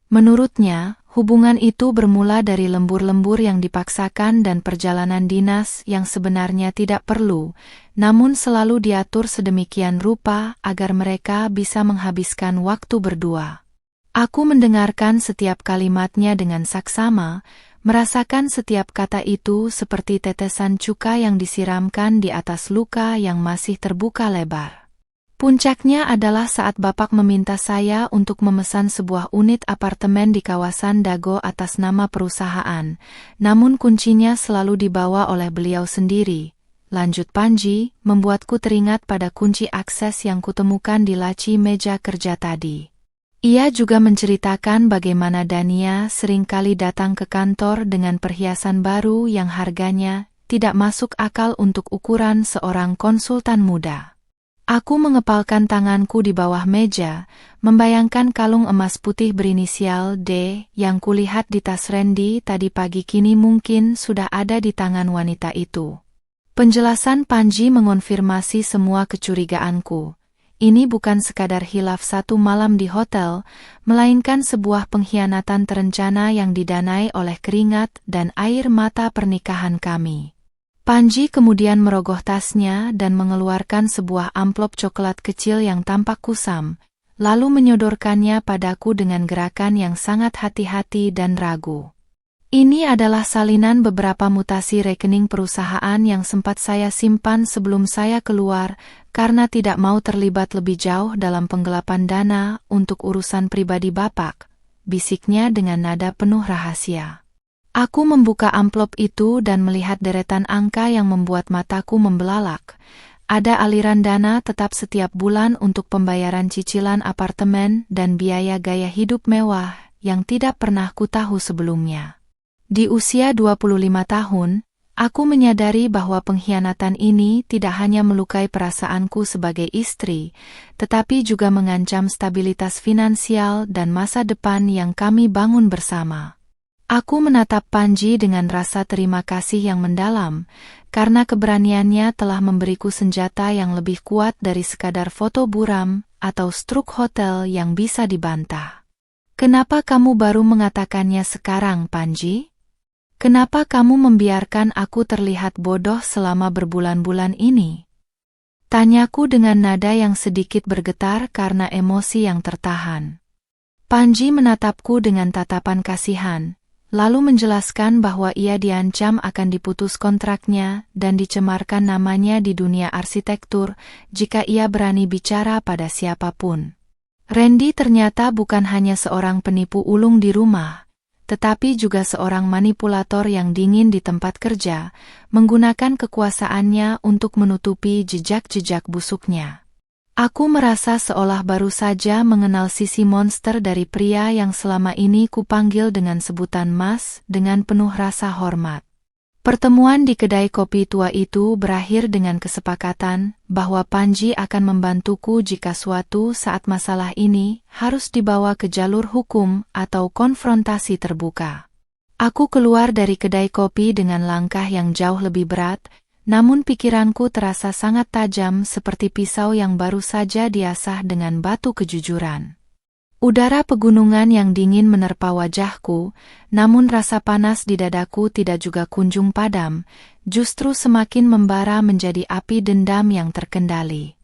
Speaker 1: Menurutnya, hubungan itu bermula dari lembur-lembur yang dipaksakan dan perjalanan dinas yang sebenarnya tidak perlu, namun selalu diatur sedemikian rupa agar mereka bisa menghabiskan waktu berdua. Aku mendengarkan setiap kalimatnya dengan saksama, merasakan setiap kata itu seperti tetesan cuka yang disiramkan di atas luka yang masih terbuka lebar. Puncaknya adalah saat Bapak meminta saya untuk memesan sebuah unit apartemen di kawasan Dago atas nama perusahaan, namun kuncinya selalu dibawa oleh beliau sendiri. Lanjut Panji, membuatku teringat pada kunci akses yang kutemukan di laci meja kerja tadi. Ia juga menceritakan bagaimana Dania seringkali datang ke kantor dengan perhiasan baru yang harganya tidak masuk akal untuk ukuran seorang konsultan muda. Aku mengepalkan tanganku di bawah meja, membayangkan kalung emas putih berinisial D yang kulihat di tas Randy tadi pagi kini mungkin sudah ada di tangan wanita itu. Penjelasan Panji mengonfirmasi semua kecurigaanku. Ini bukan sekadar hilaf satu malam di hotel, melainkan sebuah pengkhianatan terencana yang didanai oleh keringat dan air mata pernikahan kami. Panji kemudian merogoh tasnya dan mengeluarkan sebuah amplop coklat kecil yang tampak kusam, lalu menyodorkannya padaku dengan gerakan yang sangat hati-hati dan ragu. Ini adalah salinan beberapa mutasi rekening perusahaan yang sempat saya simpan sebelum saya keluar karena tidak mau terlibat lebih jauh dalam penggelapan dana untuk urusan pribadi Bapak. bisiknya dengan nada penuh rahasia. Aku membuka amplop itu dan melihat deretan angka yang membuat mataku membelalak. Ada aliran dana tetap setiap bulan untuk pembayaran cicilan apartemen dan biaya gaya hidup mewah yang tidak pernah kutahu sebelumnya. Di usia 25 tahun, aku menyadari bahwa pengkhianatan ini tidak hanya melukai perasaanku sebagai istri, tetapi juga mengancam stabilitas finansial dan masa depan yang kami bangun bersama. Aku menatap Panji dengan rasa terima kasih yang mendalam, karena keberaniannya telah memberiku senjata yang lebih kuat dari sekadar foto buram atau struk hotel yang bisa dibantah. Kenapa kamu baru mengatakannya sekarang, Panji? Kenapa kamu membiarkan aku terlihat bodoh selama berbulan-bulan ini? Tanyaku dengan nada yang sedikit bergetar karena emosi yang tertahan. Panji menatapku dengan tatapan kasihan, lalu menjelaskan bahwa ia diancam akan diputus kontraknya dan dicemarkan namanya di dunia arsitektur jika ia berani bicara pada siapapun. Randy ternyata bukan hanya seorang penipu ulung di rumah, tetapi juga seorang manipulator yang dingin di tempat kerja, menggunakan kekuasaannya untuk menutupi jejak-jejak busuknya. Aku merasa seolah baru saja mengenal sisi monster dari pria yang selama ini kupanggil dengan sebutan Mas dengan penuh rasa hormat. Pertemuan di kedai kopi tua itu berakhir dengan kesepakatan bahwa Panji akan membantuku jika suatu saat masalah ini harus dibawa ke jalur hukum atau konfrontasi terbuka. Aku keluar dari kedai kopi dengan langkah yang jauh lebih berat, namun pikiranku terasa sangat tajam seperti pisau yang baru saja diasah dengan batu kejujuran. Udara pegunungan yang dingin menerpa wajahku, namun rasa panas di dadaku tidak juga kunjung padam, justru semakin membara menjadi api dendam yang terkendali.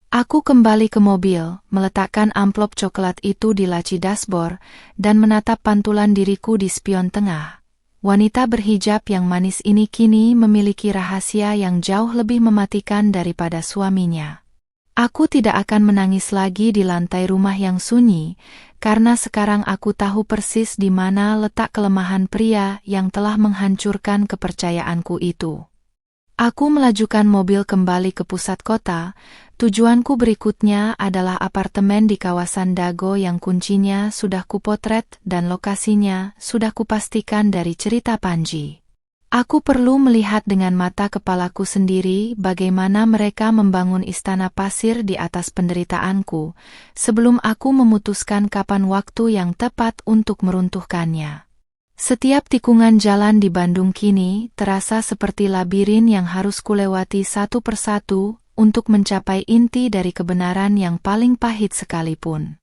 Speaker 1: Aku kembali ke mobil, meletakkan amplop coklat itu di laci dashboard, dan menatap pantulan diriku di spion tengah. Wanita berhijab yang manis ini kini memiliki rahasia yang jauh lebih mematikan daripada suaminya. Aku tidak akan menangis lagi di lantai rumah yang sunyi, karena sekarang aku tahu persis di mana letak kelemahan pria yang telah menghancurkan kepercayaanku itu. Aku melajukan mobil kembali ke pusat kota. Tujuanku berikutnya adalah apartemen di kawasan Dago yang kuncinya sudah kupotret dan lokasinya sudah kupastikan dari cerita Panji. Aku perlu melihat dengan mata kepalaku sendiri bagaimana mereka membangun istana pasir di atas penderitaanku, sebelum aku memutuskan kapan waktu yang tepat untuk meruntuhkannya. Setiap tikungan jalan di Bandung kini terasa seperti labirin yang harus kulewati satu persatu untuk mencapai inti dari kebenaran yang paling pahit sekalipun.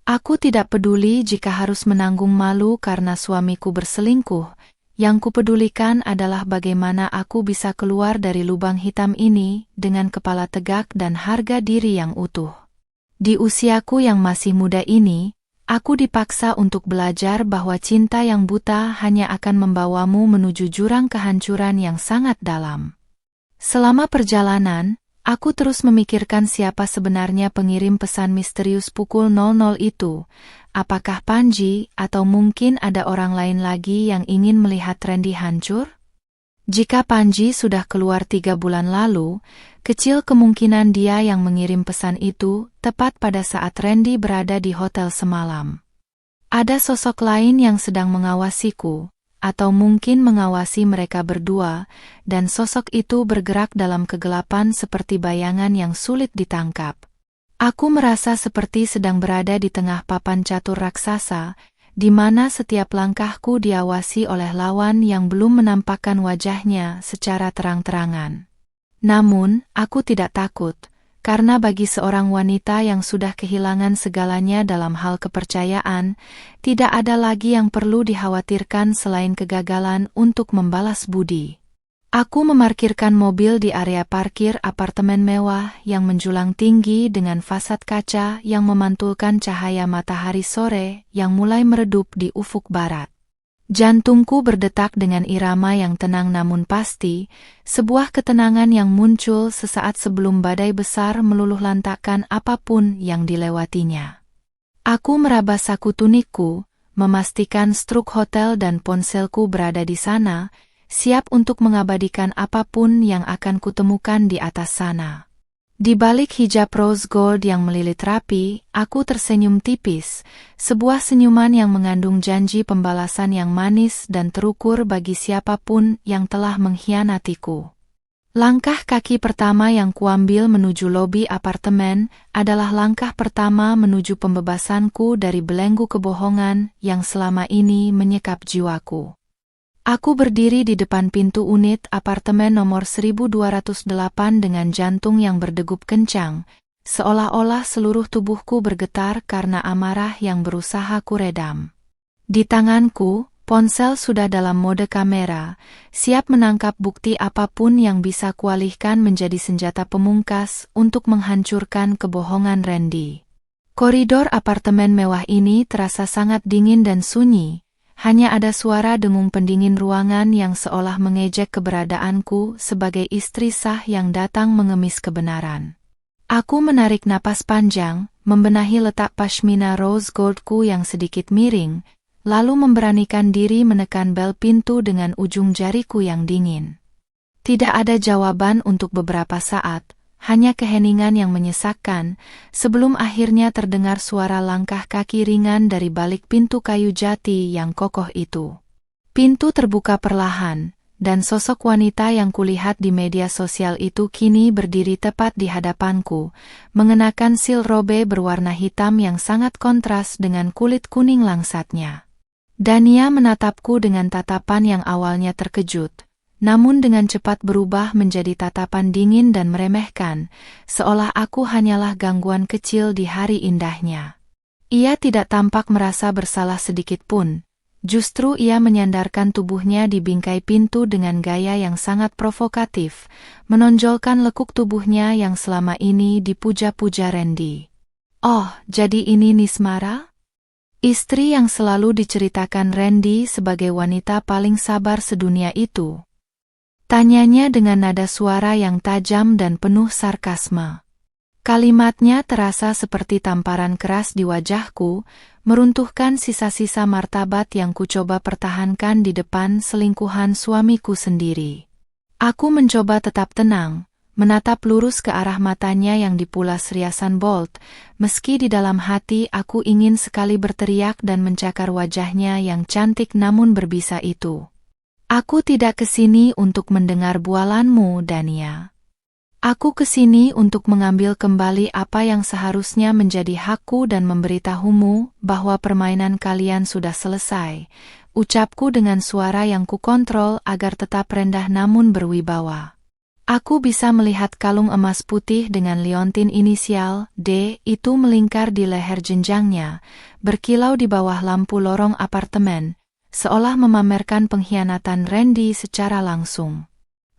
Speaker 1: Aku tidak peduli jika harus menanggung malu karena suamiku berselingkuh. Yang kupedulikan adalah bagaimana aku bisa keluar dari lubang hitam ini dengan kepala tegak dan harga diri yang utuh. Di usiaku yang masih muda ini, aku dipaksa untuk belajar bahwa cinta yang buta hanya akan membawamu menuju jurang kehancuran yang sangat dalam. Selama perjalanan, aku terus memikirkan siapa sebenarnya pengirim pesan misterius pukul 00 itu. Apakah Panji atau mungkin ada orang lain lagi yang ingin melihat Randy hancur? Jika Panji sudah keluar 3 bulan lalu, kecil kemungkinan dia yang mengirim pesan itu tepat pada saat Randy berada di hotel semalam. Ada sosok lain yang sedang mengawasiku, atau mungkin mengawasi mereka berdua, dan sosok itu bergerak dalam kegelapan seperti bayangan yang sulit ditangkap. Aku merasa seperti sedang berada di tengah papan catur raksasa, di mana setiap langkahku diawasi oleh lawan yang belum menampakkan wajahnya secara terang-terangan. Namun, aku tidak takut, karena bagi seorang wanita yang sudah kehilangan segalanya dalam hal kepercayaan, tidak ada lagi yang perlu dikhawatirkan selain kegagalan untuk membalas budi. Aku memarkirkan mobil di area parkir apartemen mewah yang menjulang tinggi dengan fasad kaca yang memantulkan cahaya matahari sore yang mulai meredup di ufuk barat. Jantungku berdetak dengan irama yang tenang namun pasti, sebuah ketenangan yang muncul sesaat sebelum badai besar meluluhlantakkan apapun yang dilewatinya. Aku meraba saku tunikku, memastikan struk hotel dan ponselku berada di sana, siap untuk mengabadikan apapun yang akan kutemukan di atas sana. Di balik hijab rose gold yang melilit rapi, aku tersenyum tipis, sebuah senyuman yang mengandung janji pembalasan yang manis dan terukur bagi siapapun yang telah mengkhianatiku. Langkah kaki pertama yang kuambil menuju lobi apartemen adalah langkah pertama menuju pembebasanku dari belenggu kebohongan yang selama ini menyekap jiwaku. Aku berdiri di depan pintu unit apartemen nomor 1208 dengan jantung yang berdegup kencang, seolah-olah seluruh tubuhku bergetar karena amarah yang berusaha kuredam. Di tanganku, ponsel sudah dalam mode kamera, siap menangkap bukti apapun yang bisa kualihkan menjadi senjata pemungkas untuk menghancurkan kebohongan Randy. Koridor apartemen mewah ini terasa sangat dingin dan sunyi. Hanya ada suara dengung pendingin ruangan yang seolah mengejek keberadaanku sebagai istri sah yang datang mengemis kebenaran. Aku menarik napas panjang, membenahi letak pashmina rose goldku yang sedikit miring, lalu memberanikan diri menekan bel pintu dengan ujung jariku yang dingin. Tidak ada jawaban untuk beberapa saat, hanya keheningan yang menyesakkan, sebelum akhirnya terdengar suara langkah kaki ringan dari balik pintu kayu jati yang kokoh itu. Pintu terbuka perlahan, dan sosok wanita yang kulihat di media sosial itu kini berdiri tepat di hadapanku, mengenakan sil robe berwarna hitam yang sangat kontras dengan kulit kuning langsatnya. Dania menatapku dengan tatapan yang awalnya terkejut, namun dengan cepat berubah menjadi tatapan dingin dan meremehkan, seolah aku hanyalah gangguan kecil di hari indahnya. Ia tidak tampak merasa bersalah sedikit pun, justru ia menyandarkan tubuhnya di bingkai pintu dengan gaya yang sangat provokatif, menonjolkan lekuk tubuhnya yang selama ini dipuja-puja Randy. Oh, jadi ini Nismara? Istri yang selalu diceritakan Randy sebagai wanita paling sabar sedunia itu. Tanyanya dengan nada suara yang tajam dan penuh sarkasme. Kalimatnya terasa seperti tamparan keras di wajahku, meruntuhkan sisa-sisa martabat yang kucoba pertahankan di depan selingkuhan suamiku sendiri. Aku mencoba tetap tenang, menatap lurus ke arah matanya yang dipulas riasan bold, meski di dalam hati aku ingin sekali berteriak dan mencakar wajahnya yang cantik namun berbisa itu. Aku tidak kesini untuk mendengar bualanmu, Dania. Aku kesini untuk mengambil kembali apa yang seharusnya menjadi hakku dan memberitahumu bahwa permainan kalian sudah selesai, ucapku dengan suara yang kukontrol agar tetap rendah namun berwibawa. Aku bisa melihat kalung emas putih dengan liontin inisial D itu melingkar di leher jenjangnya, berkilau di bawah lampu lorong apartemen, seolah memamerkan pengkhianatan Randy secara langsung.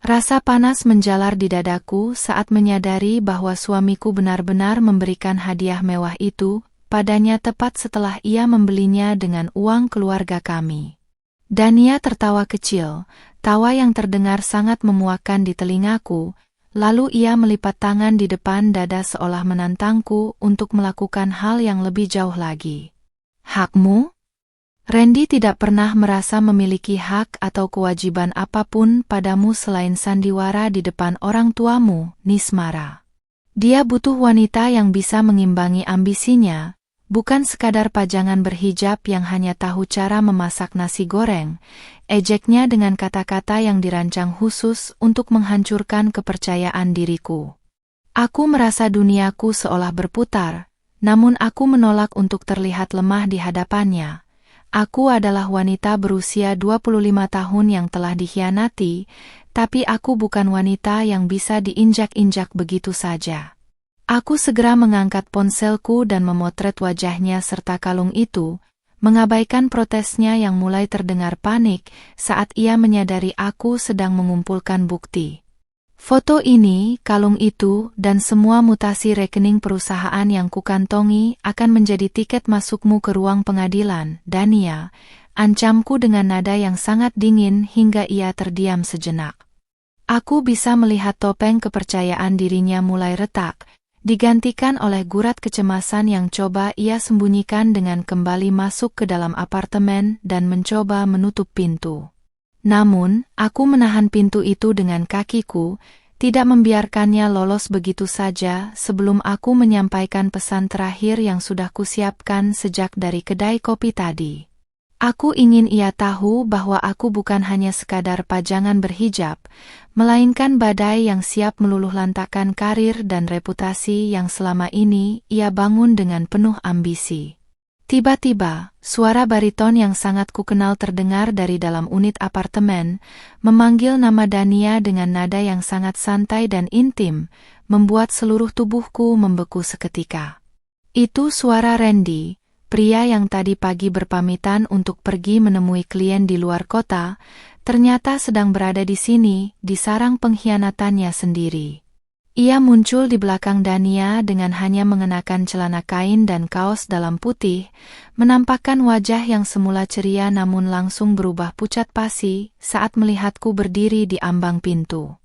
Speaker 1: Rasa panas menjalar di dadaku saat menyadari bahwa suamiku benar-benar memberikan hadiah mewah itu padanya tepat setelah ia membelinya dengan uang keluarga kami. Dania tertawa kecil, tawa yang terdengar sangat memuakkan di telingaku, lalu ia melipat tangan di depan dada seolah menantangku untuk melakukan hal yang lebih jauh lagi. Hakmu? Randy tidak pernah merasa memiliki hak atau kewajiban apapun padamu selain sandiwara di depan orang tuamu, Nismara. Dia butuh wanita yang bisa mengimbangi ambisinya, bukan sekadar pajangan berhijab yang hanya tahu cara memasak nasi goreng, ejeknya dengan kata-kata yang dirancang khusus untuk menghancurkan kepercayaan diriku. Aku merasa duniaku seolah berputar, namun aku menolak untuk terlihat lemah di hadapannya. Aku adalah wanita berusia 25 tahun yang telah dikhianati, tapi aku bukan wanita yang bisa diinjak-injak begitu saja. Aku segera mengangkat ponselku dan memotret wajahnya serta kalung itu, mengabaikan protesnya yang mulai terdengar panik saat ia menyadari aku sedang mengumpulkan bukti. Foto ini, kalung itu, dan semua mutasi rekening perusahaan yang kukantongi akan menjadi tiket masukmu ke ruang pengadilan, Dania, ancamku dengan nada yang sangat dingin hingga ia terdiam sejenak. Aku bisa melihat topeng kepercayaan dirinya mulai retak, digantikan oleh gurat kecemasan yang coba ia sembunyikan dengan kembali masuk ke dalam apartemen dan mencoba menutup pintu. Namun, aku menahan pintu itu dengan kakiku, tidak membiarkannya lolos begitu saja sebelum aku menyampaikan pesan terakhir yang sudah kusiapkan sejak dari kedai kopi tadi. Aku ingin ia tahu bahwa aku bukan hanya sekadar pajangan berhijab, melainkan badai yang siap meluluhlantakkan karir dan reputasi yang selama ini ia bangun dengan penuh ambisi. Tiba-tiba, suara bariton yang sangat kukenal terdengar dari dalam unit apartemen, memanggil nama Dania dengan nada yang sangat santai dan intim, membuat seluruh tubuhku membeku seketika. Itu suara Randy, pria yang tadi pagi berpamitan untuk pergi menemui klien di luar kota, ternyata sedang berada di sini, di sarang pengkhianatannya sendiri. Ia muncul di belakang Dania dengan hanya mengenakan celana kain dan kaos dalam putih, menampakkan wajah yang semula ceria namun langsung berubah pucat pasi saat melihatku berdiri di ambang pintu.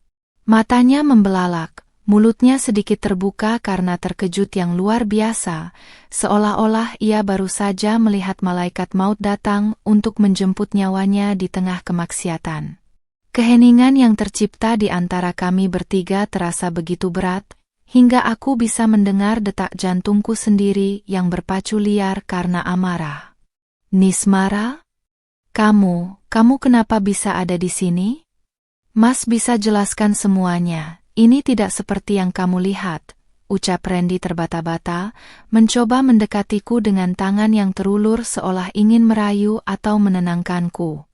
Speaker 1: Matanya membelalak, mulutnya sedikit terbuka karena terkejut yang luar biasa, seolah-olah ia baru saja melihat malaikat maut datang untuk menjemput nyawanya di tengah kemaksiatan. Keheningan yang tercipta di antara kami bertiga terasa begitu berat, hingga aku bisa mendengar detak jantungku sendiri yang berpacu liar karena amarah. Nismara? Kamu kenapa bisa ada di sini? Mas bisa jelaskan semuanya, ini tidak seperti yang kamu lihat, ucap Randy terbata-bata, mencoba mendekatiku dengan tangan yang terulur seolah ingin merayu atau menenangkanku.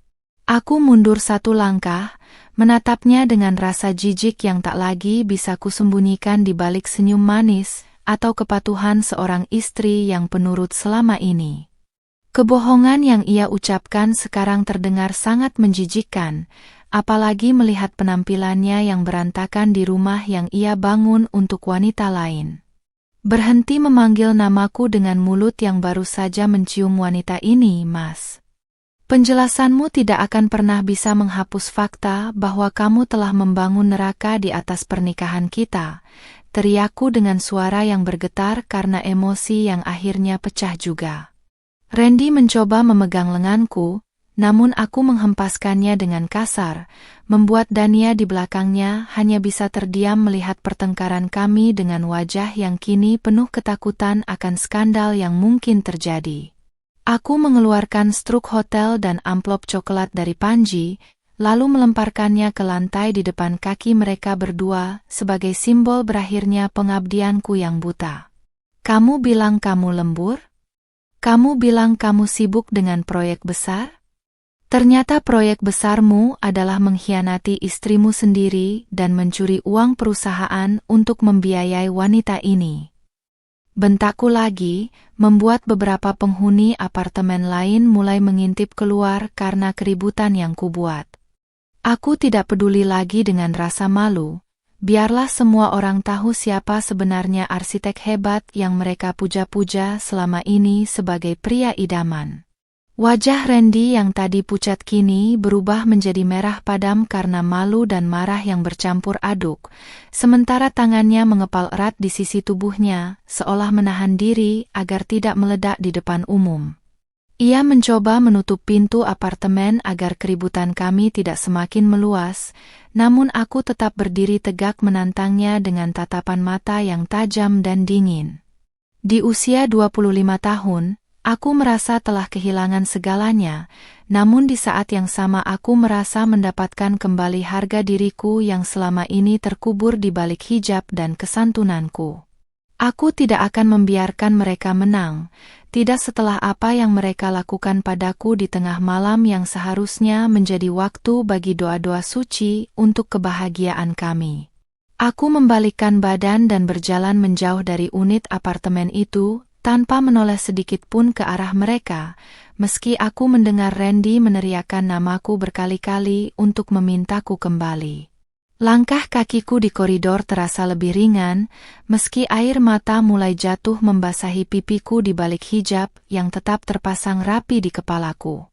Speaker 1: Aku mundur satu langkah, menatapnya dengan rasa jijik yang tak lagi bisa kusembunyikan di balik senyum manis atau kepatuhan seorang istri yang penurut selama ini. Kebohongan yang ia ucapkan sekarang terdengar sangat menjijikkan, apalagi melihat penampilannya yang berantakan di rumah yang ia bangun untuk wanita lain. Berhenti memanggil namaku dengan mulut yang baru saja mencium wanita ini, Mas. Penjelasanmu tidak akan pernah bisa menghapus fakta bahwa kamu telah membangun neraka di atas pernikahan kita, teriakku dengan suara yang bergetar karena emosi yang akhirnya pecah juga. Randy mencoba memegang lenganku, namun aku menghempaskannya dengan kasar, membuat Dania di belakangnya hanya bisa terdiam melihat pertengkaran kami dengan wajah yang kini penuh ketakutan akan skandal yang mungkin terjadi. Aku mengeluarkan struk hotel dan amplop coklat dari panji, lalu melemparkannya ke lantai di depan kaki mereka berdua sebagai simbol berakhirnya pengabdianku yang buta. Kamu bilang kamu lembur? Kamu bilang kamu sibuk dengan proyek besar? Ternyata proyek besarmu adalah mengkhianati istrimu sendiri dan mencuri uang perusahaan untuk membiayai wanita ini. Bentakku lagi, membuat beberapa penghuni apartemen lain mulai mengintip keluar karena keributan yang kubuat. Aku tidak peduli lagi dengan rasa malu, biarlah semua orang tahu siapa sebenarnya arsitek hebat yang mereka puja-puja selama ini sebagai pria idaman. Wajah Randy yang tadi pucat kini berubah menjadi merah padam karena malu dan marah yang bercampur aduk, sementara tangannya mengepal erat di sisi tubuhnya, seolah menahan diri agar tidak meledak di depan umum. Ia mencoba menutup pintu apartemen agar keributan kami tidak semakin meluas, namun aku tetap berdiri tegak menantangnya dengan tatapan mata yang tajam dan dingin. Di usia 25 tahun, aku merasa telah kehilangan segalanya, namun di saat yang sama aku merasa mendapatkan kembali harga diriku yang selama ini terkubur di balik hijab dan kesantunanku. Aku tidak akan membiarkan mereka menang, tidak setelah apa yang mereka lakukan padaku di tengah malam yang seharusnya menjadi waktu bagi doa-doa suci untuk kebahagiaan kami. Aku membalikkan badan dan berjalan menjauh dari unit apartemen itu, tanpa menoleh sedikit pun ke arah mereka, meski aku mendengar Randy meneriakkan namaku berkali-kali untuk memintaku kembali. Langkah kakiku di koridor terasa lebih ringan, meski air mata mulai jatuh membasahi pipiku di balik hijab yang tetap terpasang rapi di kepalaku.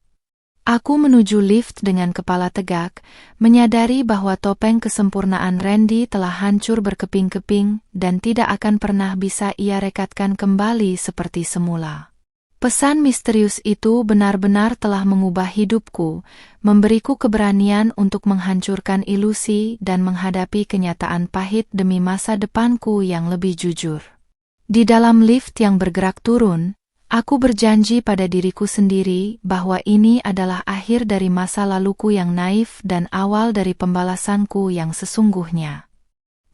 Speaker 1: Aku menuju lift dengan kepala tegak, menyadari bahwa topeng kesempurnaan Randy telah hancur berkeping-keping dan tidak akan pernah bisa ia rekatkan kembali seperti semula. Pesan misterius itu benar-benar telah mengubah hidupku, memberiku keberanian untuk menghancurkan ilusi dan menghadapi kenyataan pahit demi masa depanku yang lebih jujur. Di dalam lift yang bergerak turun, aku berjanji pada diriku sendiri bahwa ini adalah akhir dari masa laluku yang naif dan awal dari pembalasanku yang sesungguhnya.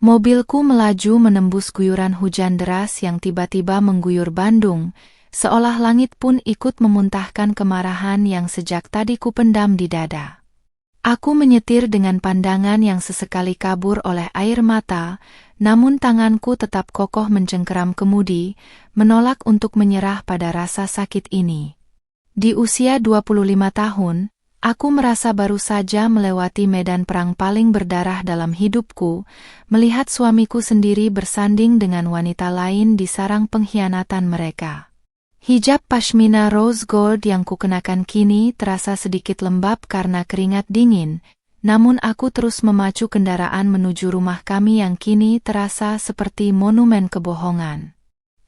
Speaker 1: Mobilku melaju menembus guyuran hujan deras yang tiba-tiba mengguyur Bandung, seolah langit pun ikut memuntahkan kemarahan yang sejak tadi kupendam di dada. Aku menyetir dengan pandangan yang sesekali kabur oleh air mata, namun tanganku tetap kokoh mencengkeram kemudi, menolak untuk menyerah pada rasa sakit ini. Di usia 25 tahun, aku merasa baru saja melewati medan perang paling berdarah dalam hidupku, melihat suamiku sendiri bersanding dengan wanita lain di sarang pengkhianatan mereka. Hijab pashmina rose gold yang kukenakan kini terasa sedikit lembab karena keringat dingin, namun aku terus memacu kendaraan menuju rumah kami yang kini terasa seperti monumen kebohongan.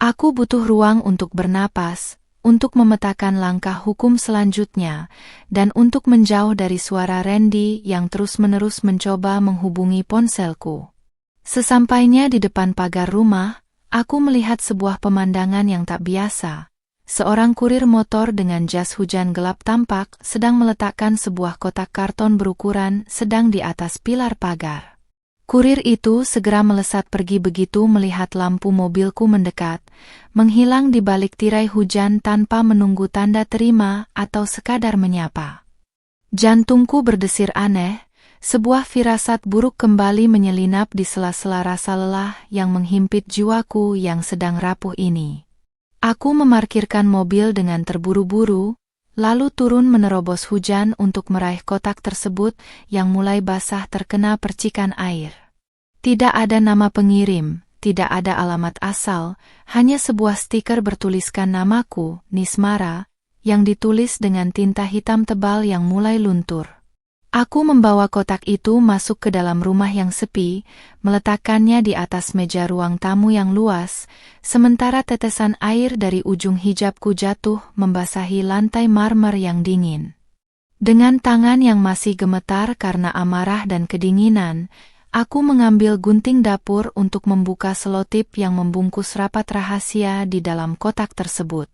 Speaker 1: Aku butuh ruang untuk bernapas, untuk memetakan langkah hukum selanjutnya, dan untuk menjauh dari suara Randy yang terus-menerus mencoba menghubungi ponselku. Sesampainya di depan pagar rumah, aku melihat sebuah pemandangan yang tak biasa. Seorang kurir motor dengan jas hujan gelap tampak sedang meletakkan sebuah kotak karton berukuran sedang di atas pilar pagar. Kurir itu segera melesat pergi begitu melihat lampu mobilku mendekat, menghilang di balik tirai hujan tanpa menunggu tanda terima atau sekadar menyapa. Jantungku berdesir aneh, sebuah firasat buruk kembali menyelinap di sela-sela rasa lelah yang menghimpit jiwaku yang sedang rapuh ini. Aku memarkirkan mobil dengan terburu-buru, lalu turun menerobos hujan untuk meraih kotak tersebut yang mulai basah terkena percikan air. Tidak ada nama pengirim, tidak ada alamat asal, hanya sebuah stiker bertuliskan namaku, Nismara, yang ditulis dengan tinta hitam tebal yang mulai luntur. Aku membawa kotak itu masuk ke dalam rumah yang sepi, meletakkannya di atas meja ruang tamu yang luas, sementara tetesan air dari ujung hijabku jatuh membasahi lantai marmer yang dingin. Dengan tangan yang masih gemetar karena amarah dan kedinginan, aku mengambil gunting dapur untuk membuka selotip yang membungkus rapat rahasia di dalam kotak tersebut.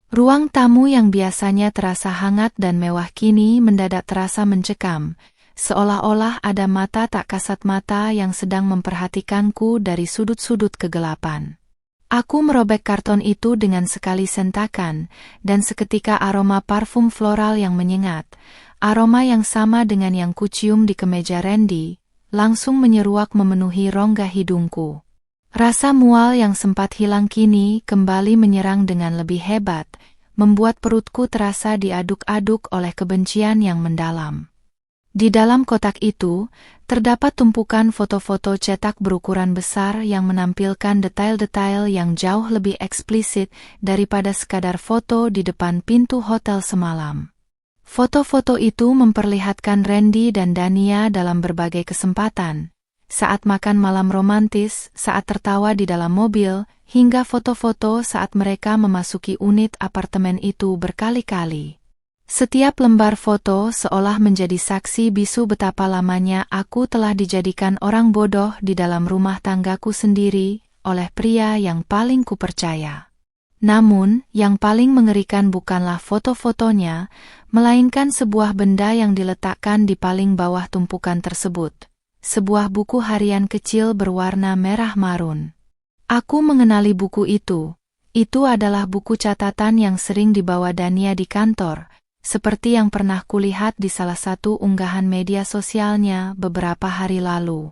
Speaker 1: Ruang tamu yang biasanya terasa hangat dan mewah kini mendadak terasa mencekam, seolah-olah ada mata tak kasat mata yang sedang memperhatikanku dari sudut-sudut kegelapan. Aku merobek karton itu dengan sekali sentakan, dan seketika aroma parfum floral yang menyengat, aroma yang sama dengan yang kucium di kemeja Randy, langsung menyeruak memenuhi rongga hidungku. Rasa mual yang sempat hilang kini kembali menyerang dengan lebih hebat, membuat perutku terasa diaduk-aduk oleh kebencian yang mendalam. Di dalam kotak itu, terdapat tumpukan foto-foto cetak berukuran besar yang menampilkan detail-detail yang jauh lebih eksplisit daripada sekadar foto di depan pintu hotel semalam. Foto-foto itu memperlihatkan Randy dan Dania dalam berbagai kesempatan, saat makan malam romantis, saat tertawa di dalam mobil, hingga foto-foto saat mereka memasuki unit apartemen itu berkali-kali. Setiap lembar foto seolah menjadi saksi bisu betapa lamanya aku telah dijadikan orang bodoh di dalam rumah tanggaku sendiri, oleh pria yang paling kupercaya. Namun, yang paling mengerikan bukanlah foto-fotonya, melainkan sebuah benda yang diletakkan di paling bawah tumpukan tersebut. Sebuah buku harian kecil berwarna merah marun. Aku mengenali buku itu. Itu adalah buku catatan yang sering dibawa Dania di kantor, seperti yang pernah kulihat di salah satu unggahan media sosialnya beberapa hari lalu.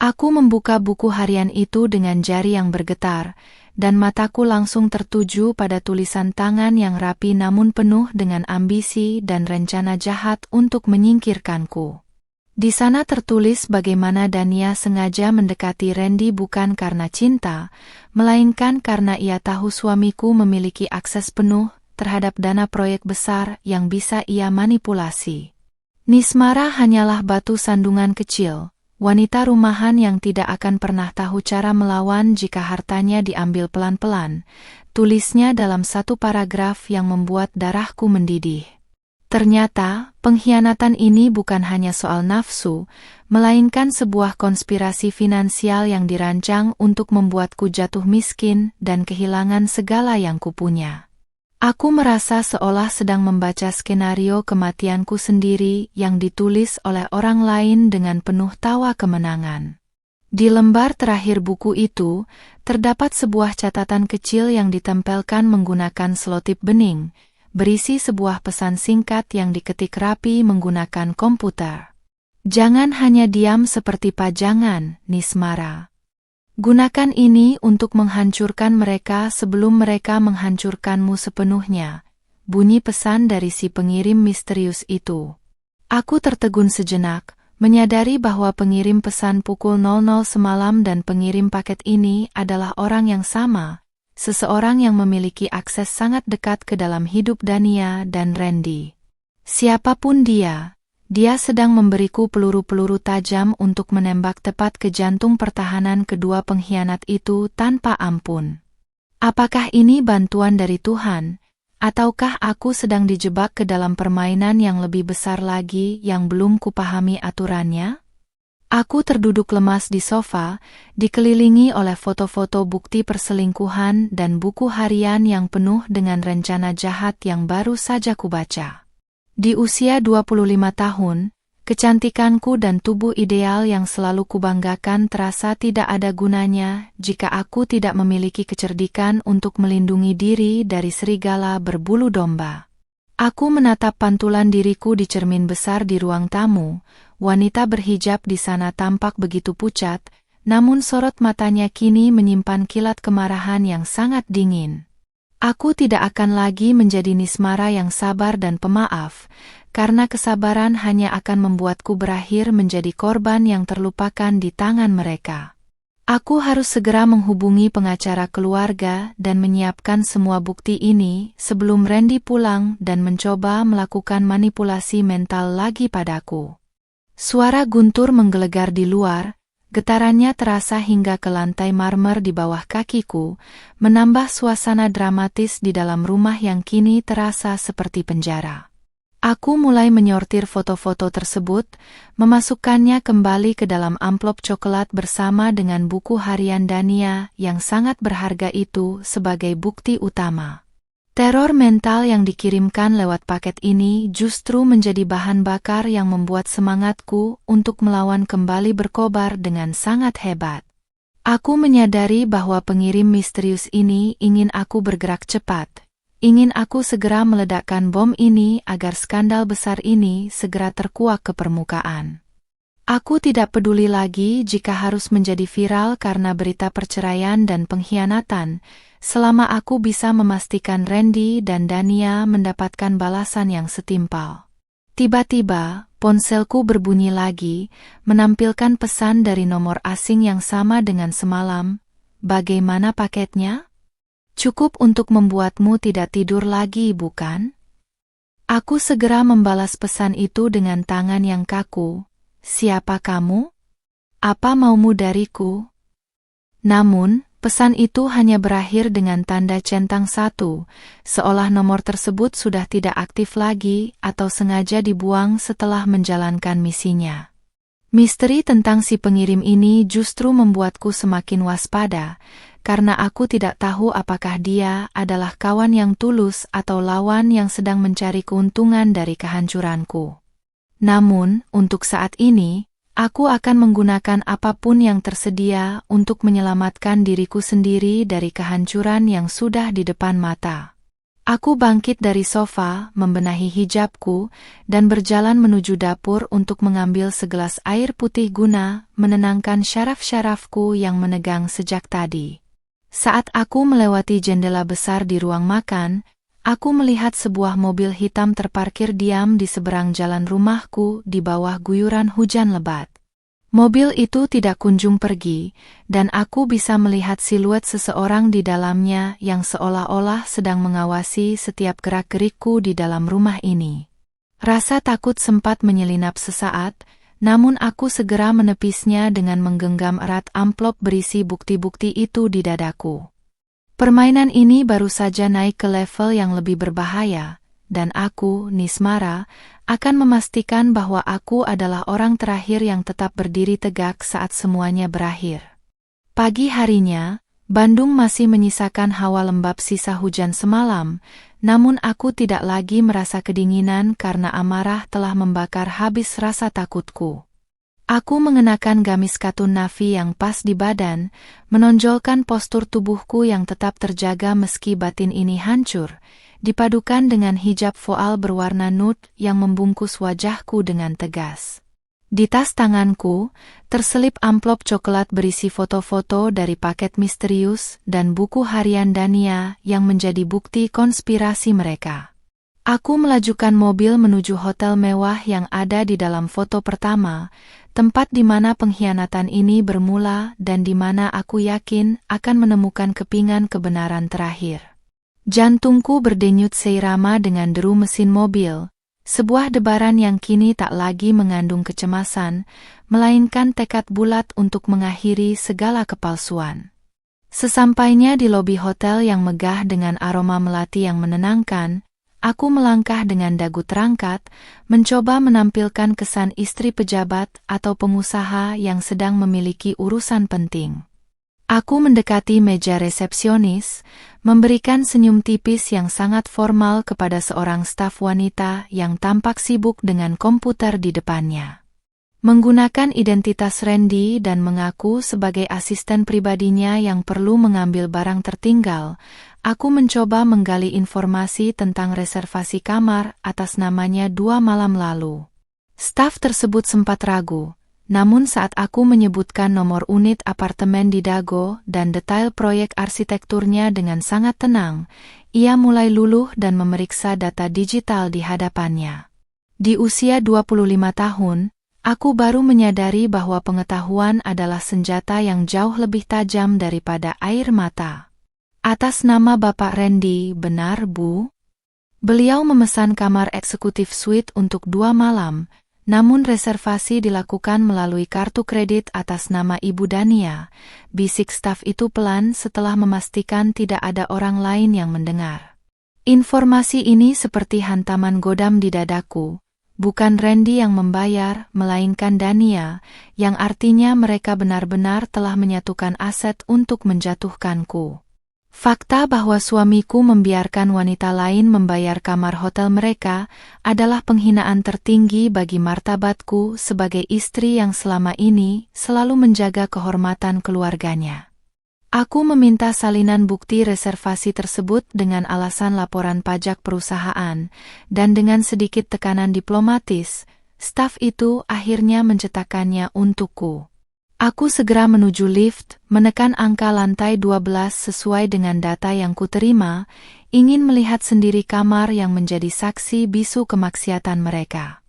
Speaker 1: Aku membuka buku harian itu dengan jari yang bergetar, dan mataku langsung tertuju pada tulisan tangan yang rapi namun penuh dengan ambisi dan rencana jahat untuk menyingkirkanku. Di sana tertulis bagaimana Dania sengaja mendekati Randy bukan karena cinta, melainkan karena ia tahu suamiku memiliki akses penuh terhadap dana proyek besar yang bisa ia manipulasi. Nismara hanyalah batu sandungan kecil, wanita rumahan yang tidak akan pernah tahu cara melawan jika hartanya diambil pelan-pelan, tulisnya dalam satu paragraf yang membuat darahku mendidih. Ternyata, pengkhianatan ini bukan hanya soal nafsu, melainkan sebuah konspirasi finansial yang dirancang untuk membuatku jatuh miskin dan kehilangan segala yang kupunya. Aku merasa seolah sedang membaca skenario kematianku sendiri yang ditulis oleh orang lain dengan penuh tawa kemenangan. Di lembar terakhir buku itu, terdapat sebuah catatan kecil yang ditempelkan menggunakan selotip bening, berisi sebuah pesan singkat yang diketik rapi menggunakan komputer. Jangan hanya diam seperti pajangan, Nismara. Gunakan ini untuk menghancurkan mereka sebelum mereka menghancurkanmu sepenuhnya, bunyi pesan dari si pengirim misterius itu. Aku tertegun sejenak, menyadari bahwa pengirim pesan pukul 00 semalam dan pengirim paket ini adalah orang yang sama, seseorang yang memiliki akses sangat dekat ke dalam hidup Dania dan Randy. Siapapun dia sedang memberiku peluru-peluru tajam untuk menembak tepat ke jantung pertahanan kedua pengkhianat itu tanpa ampun. Apakah ini bantuan dari Tuhan, ataukah aku sedang dijebak ke dalam permainan yang lebih besar lagi yang belum kupahami aturannya? Aku terduduk lemas di sofa, dikelilingi oleh foto-foto bukti perselingkuhan dan buku harian yang penuh dengan rencana jahat yang baru saja kubaca. Di usia 25 tahun, kecantikanku dan tubuh ideal yang selalu kubanggakan terasa tidak ada gunanya jika aku tidak memiliki kecerdikan untuk melindungi diri dari serigala berbulu domba. Aku menatap pantulan diriku di cermin besar di ruang tamu. Wanita berhijab di sana tampak begitu pucat, namun sorot matanya kini menyimpan kilat kemarahan yang sangat dingin. Aku tidak akan lagi menjadi Nismara yang sabar dan pemaaf, karena kesabaran hanya akan membuatku berakhir menjadi korban yang terlupakan di tangan mereka. Aku harus segera menghubungi pengacara keluarga dan menyiapkan semua bukti ini sebelum Randy pulang dan mencoba melakukan manipulasi mental lagi padaku. Suara guntur menggelegar di luar, getarannya terasa hingga ke lantai marmer di bawah kakiku, menambah suasana dramatis di dalam rumah yang kini terasa seperti penjara. Aku mulai menyortir foto-foto tersebut, memasukkannya kembali ke dalam amplop coklat bersama dengan buku harian Dania yang sangat berharga itu sebagai bukti utama. Teror mental yang dikirimkan lewat paket ini justru menjadi bahan bakar yang membuat semangatku untuk melawan kembali berkobar dengan sangat hebat. Aku menyadari bahwa pengirim misterius ini ingin aku bergerak cepat, ingin aku segera meledakkan bom ini agar skandal besar ini segera terkuak ke permukaan. Aku tidak peduli lagi jika harus menjadi viral karena berita perceraian dan pengkhianatan, selama aku bisa memastikan Randy dan Dania mendapatkan balasan yang setimpal. Tiba-tiba, ponselku berbunyi lagi, menampilkan pesan dari nomor asing yang sama dengan semalam. Bagaimana paketnya? Cukup untuk membuatmu tidak tidur lagi, bukan? Aku segera membalas pesan itu dengan tangan yang kaku. Siapa kamu? Apa maumu dariku? Namun, pesan itu hanya berakhir dengan tanda centang 1, seolah nomor tersebut sudah tidak aktif lagi atau sengaja dibuang setelah menjalankan misinya. Misteri tentang si pengirim ini justru membuatku semakin waspada, karena aku tidak tahu apakah dia adalah kawan yang tulus atau lawan yang sedang mencari keuntungan dari kehancuranku. Namun, untuk saat ini, aku akan menggunakan apapun yang tersedia untuk menyelamatkan diriku sendiri dari kehancuran yang sudah di depan mata. Aku bangkit dari sofa, membenahi hijabku, dan berjalan menuju dapur untuk mengambil segelas air putih guna menenangkan syaraf-syarafku yang menegang sejak tadi. Saat aku melewati jendela besar di ruang makan, aku melihat sebuah mobil hitam terparkir diam di seberang jalan rumahku di bawah guyuran hujan lebat. Mobil itu tidak kunjung pergi, dan aku bisa melihat siluet seseorang di dalamnya yang seolah-olah sedang mengawasi setiap gerak-gerikku di dalam rumah ini. Rasa takut sempat menyelinap sesaat, namun aku segera menepisnya dengan menggenggam erat amplop berisi bukti-bukti itu di dadaku. Permainan ini baru saja naik ke level yang lebih berbahaya, dan aku, Nismara, akan memastikan bahwa aku adalah orang terakhir yang tetap berdiri tegak saat semuanya berakhir. Pagi harinya, Bandung masih menyisakan hawa lembab sisa hujan semalam, namun aku tidak lagi merasa kedinginan karena amarah telah membakar habis rasa takutku. Aku mengenakan gamis katun navy yang pas di badan, menonjolkan postur tubuhku yang tetap terjaga meski batin ini hancur, dipadukan dengan hijab voal berwarna nude yang membungkus wajahku dengan tegas. Di tas tanganku, terselip amplop coklat berisi foto-foto dari paket misterius dan buku harian Dania yang menjadi bukti konspirasi mereka. Aku melajukan mobil menuju hotel mewah yang ada di dalam foto pertama, tempat di mana pengkhianatan ini bermula dan di mana aku yakin akan menemukan kepingan kebenaran terakhir. Jantungku berdenyut seirama dengan deru mesin mobil, sebuah debaran yang kini tak lagi mengandung kecemasan, melainkan tekad bulat untuk mengakhiri segala kepalsuan. Sesampainya di lobi hotel yang megah dengan aroma melati yang menenangkan, aku melangkah dengan dagu terangkat, mencoba menampilkan kesan istri pejabat atau pengusaha yang sedang memiliki urusan penting. Aku mendekati meja resepsionis, memberikan senyum tipis yang sangat formal kepada seorang staf wanita yang tampak sibuk dengan komputer di depannya. Menggunakan identitas Randy dan mengaku sebagai asisten pribadinya yang perlu mengambil barang tertinggal, aku mencoba menggali informasi tentang reservasi kamar atas namanya 2 malam lalu. Staf tersebut sempat ragu, namun saat aku menyebutkan nomor unit apartemen di Dago dan detail proyek arsitekturnya dengan sangat tenang, ia mulai luluh dan memeriksa data digital di hadapannya. Di usia 25 tahun, aku baru menyadari bahwa pengetahuan adalah senjata yang jauh lebih tajam daripada air mata. Atas nama Bapak Randy, benar, Bu? Beliau memesan kamar eksekutif suite untuk 2 malam, namun reservasi dilakukan melalui kartu kredit atas nama Ibu Dania, bisik staf itu pelan setelah memastikan tidak ada orang lain yang mendengar. Informasi ini seperti hantaman godam di dadaku. Bukan Randy yang membayar, melainkan Dania, yang artinya mereka benar-benar telah menyatukan aset untuk menjatuhkanku. Fakta bahwa suamiku membiarkan wanita lain membayar kamar hotel mereka adalah penghinaan tertinggi bagi martabatku sebagai istri yang selama ini selalu menjaga kehormatan keluarganya. Aku meminta salinan bukti reservasi tersebut dengan alasan laporan pajak perusahaan, dan dengan sedikit tekanan diplomatis, staf itu akhirnya mencetakkannya untukku. Aku segera menuju lift, menekan angka lantai 12 sesuai dengan data yang kuterima, ingin melihat sendiri kamar yang menjadi saksi bisu kemaksiatan mereka.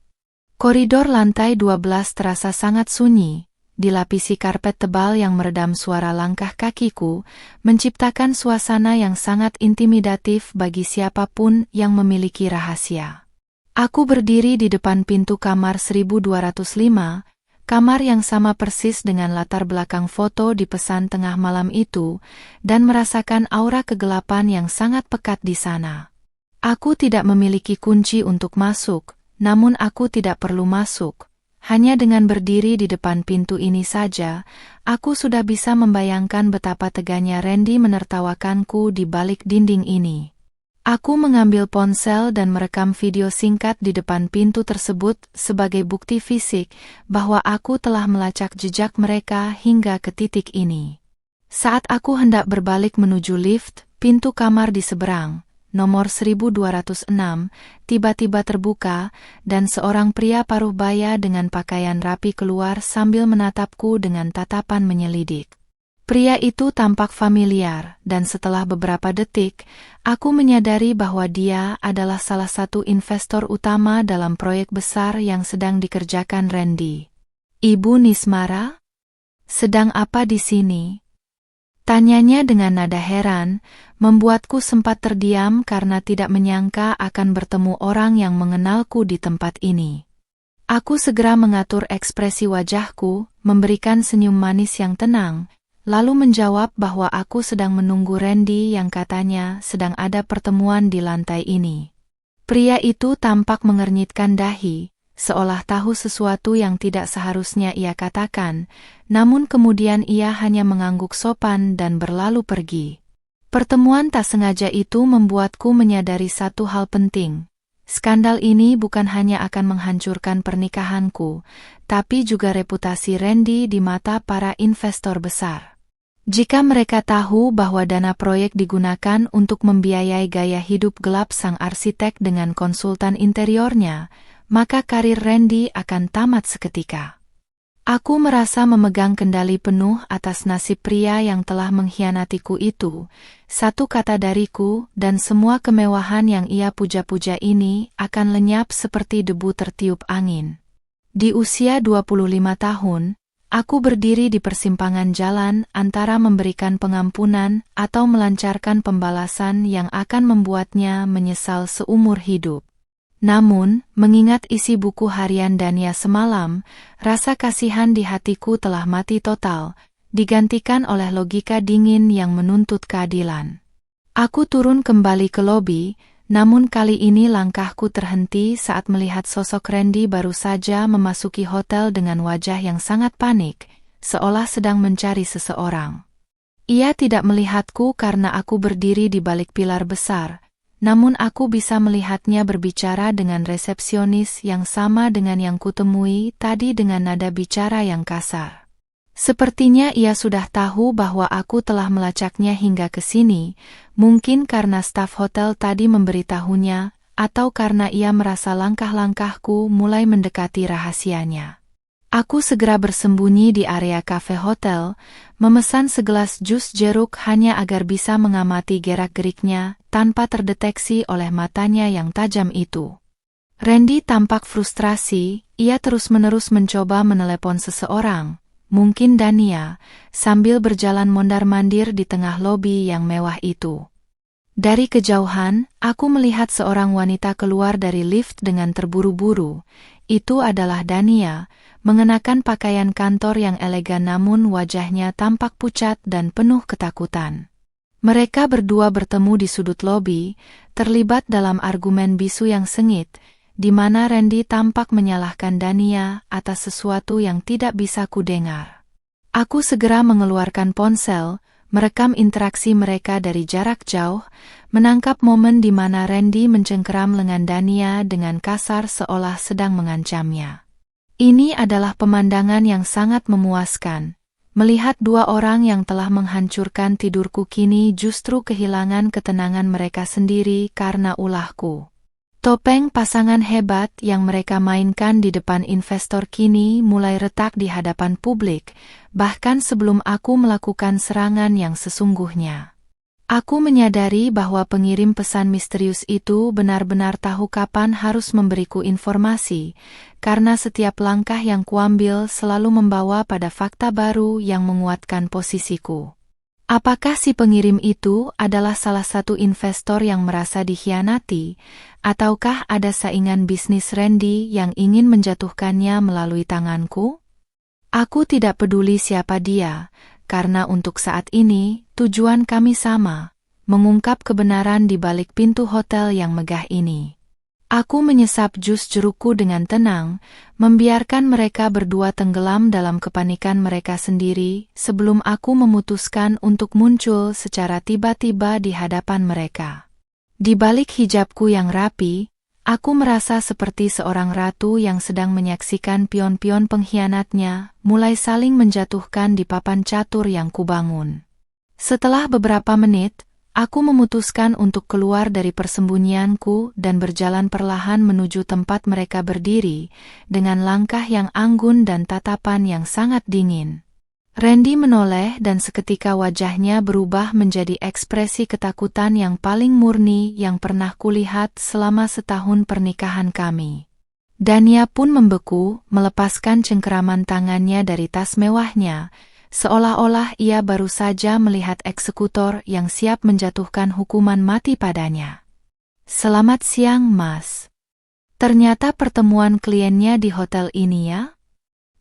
Speaker 1: Koridor lantai 12 terasa sangat sunyi, dilapisi karpet tebal yang meredam suara langkah kakiku, menciptakan suasana yang sangat intimidatif bagi siapapun yang memiliki rahasia. Aku berdiri di depan pintu kamar 1205, kamar yang sama persis dengan latar belakang foto di pesan tengah malam itu, dan merasakan aura kegelapan yang sangat pekat di sana. Aku tidak memiliki kunci untuk masuk, namun aku tidak perlu masuk. Hanya dengan berdiri di depan pintu ini saja, aku sudah bisa membayangkan betapa teganya Randy menertawakanku di balik dinding ini. Aku mengambil ponsel dan merekam video singkat di depan pintu tersebut sebagai bukti fisik bahwa aku telah melacak jejak mereka hingga ke titik ini. Saat aku hendak berbalik menuju lift, pintu kamar di seberang, nomor 1206, tiba-tiba terbuka, dan seorang pria paruh baya dengan pakaian rapi keluar sambil menatapku dengan tatapan menyelidik. Pria itu tampak familiar, dan setelah beberapa detik, aku menyadari bahwa dia adalah salah satu investor utama dalam proyek besar yang sedang dikerjakan Randy. Ibu Nismara? Sedang apa di sini? Tanyanya dengan nada heran, membuatku sempat terdiam karena tidak menyangka akan bertemu orang yang mengenalku di tempat ini. Aku segera mengatur ekspresi wajahku, memberikan senyum manis yang tenang, lalu menjawab bahwa aku sedang menunggu Randy yang katanya sedang ada pertemuan di lantai ini. Pria itu tampak mengernyitkan dahi, seolah tahu sesuatu yang tidak seharusnya ia katakan, namun kemudian ia hanya mengangguk sopan dan berlalu pergi. Pertemuan tak sengaja itu membuatku menyadari satu hal penting. Skandal ini bukan hanya akan menghancurkan pernikahanku, tapi juga reputasi Randy di mata para investor besar. Jika mereka tahu bahwa dana proyek digunakan untuk membiayai gaya hidup gelap sang arsitek dengan konsultan interiornya, maka karir Randy akan tamat seketika. Aku merasa memegang kendali penuh atas nasib pria yang telah mengkhianatiku itu. Satu kata dariku dan semua kemewahan yang ia puja-puja ini akan lenyap seperti debu tertiup angin. Di usia 25 tahun, aku berdiri di persimpangan jalan antara memberikan pengampunan atau melancarkan pembalasan yang akan membuatnya menyesal seumur hidup. Namun, mengingat isi buku harian Dania semalam, rasa kasihan di hatiku telah mati total, digantikan oleh logika dingin yang menuntut keadilan. Aku turun kembali ke lobi, namun kali ini langkahku terhenti saat melihat sosok Randy baru saja memasuki hotel dengan wajah yang sangat panik, seolah sedang mencari seseorang. Ia tidak melihatku karena aku berdiri di balik pilar besar, namun aku bisa melihatnya berbicara dengan resepsionis yang sama dengan yang kutemui tadi dengan nada bicara yang kasar. Sepertinya ia sudah tahu bahwa aku telah melacaknya hingga ke sini, mungkin karena staf hotel tadi memberitahunya, atau karena ia merasa langkah-langkahku mulai mendekati rahasianya. Aku segera bersembunyi di area kafe hotel, memesan segelas jus jeruk hanya agar bisa mengamati gerak-geriknya tanpa terdeteksi oleh matanya yang tajam itu. Randy tampak frustrasi, ia terus-menerus mencoba menelepon seseorang, mungkin Dania, sambil berjalan mondar-mandir di tengah lobi yang mewah itu. Dari kejauhan, aku melihat seorang wanita keluar dari lift dengan terburu-buru. Itu adalah Dania, mengenakan pakaian kantor yang elegan namun wajahnya tampak pucat dan penuh ketakutan. Mereka berdua bertemu di sudut lobi, terlibat dalam argumen bisu yang sengit, di mana Randy tampak menyalahkan Dania atas sesuatu yang tidak bisa kudengar. Aku segera mengeluarkan ponsel, merekam interaksi mereka dari jarak jauh, menangkap momen di mana Randy mencengkeram lengan Dania dengan kasar seolah sedang mengancamnya. Ini adalah pemandangan yang sangat memuaskan. Melihat dua orang yang telah menghancurkan tidurku kini justru kehilangan ketenangan mereka sendiri karena ulahku. Topeng pasangan hebat yang mereka mainkan di depan investor kini mulai retak di hadapan publik, bahkan sebelum aku melakukan serangan yang sesungguhnya. Aku menyadari bahwa pengirim pesan misterius itu benar-benar tahu kapan harus memberiku informasi, karena setiap langkah yang kuambil selalu membawa pada fakta baru yang menguatkan posisiku. Apakah si pengirim itu adalah salah satu investor yang merasa dikhianati, ataukah ada saingan bisnis Randy yang ingin menjatuhkannya melalui tanganku? Aku tidak peduli siapa dia, karena untuk saat ini, tujuan kami sama, mengungkap kebenaran di balik pintu hotel yang megah ini. Aku menyesap jus jerukku dengan tenang, membiarkan mereka berdua tenggelam dalam kepanikan mereka sendiri sebelum aku memutuskan untuk muncul secara tiba-tiba di hadapan mereka. Di balik hijabku yang rapi, aku merasa seperti seorang ratu yang sedang menyaksikan pion-pion pengkhianatnya mulai saling menjatuhkan di papan catur yang kubangun. Setelah beberapa menit, aku memutuskan untuk keluar dari persembunyianku dan berjalan perlahan menuju tempat mereka berdiri, dengan langkah yang anggun dan tatapan yang sangat dingin. Randy menoleh dan seketika wajahnya berubah menjadi ekspresi ketakutan yang paling murni yang pernah kulihat selama setahun pernikahan kami. Dania pun membeku, melepaskan cengkeraman tangannya dari tas mewahnya, seolah-olah ia baru saja melihat eksekutor yang siap menjatuhkan hukuman mati padanya. "Selamat siang, Mas. Ternyata pertemuan kliennya di hotel ini ya?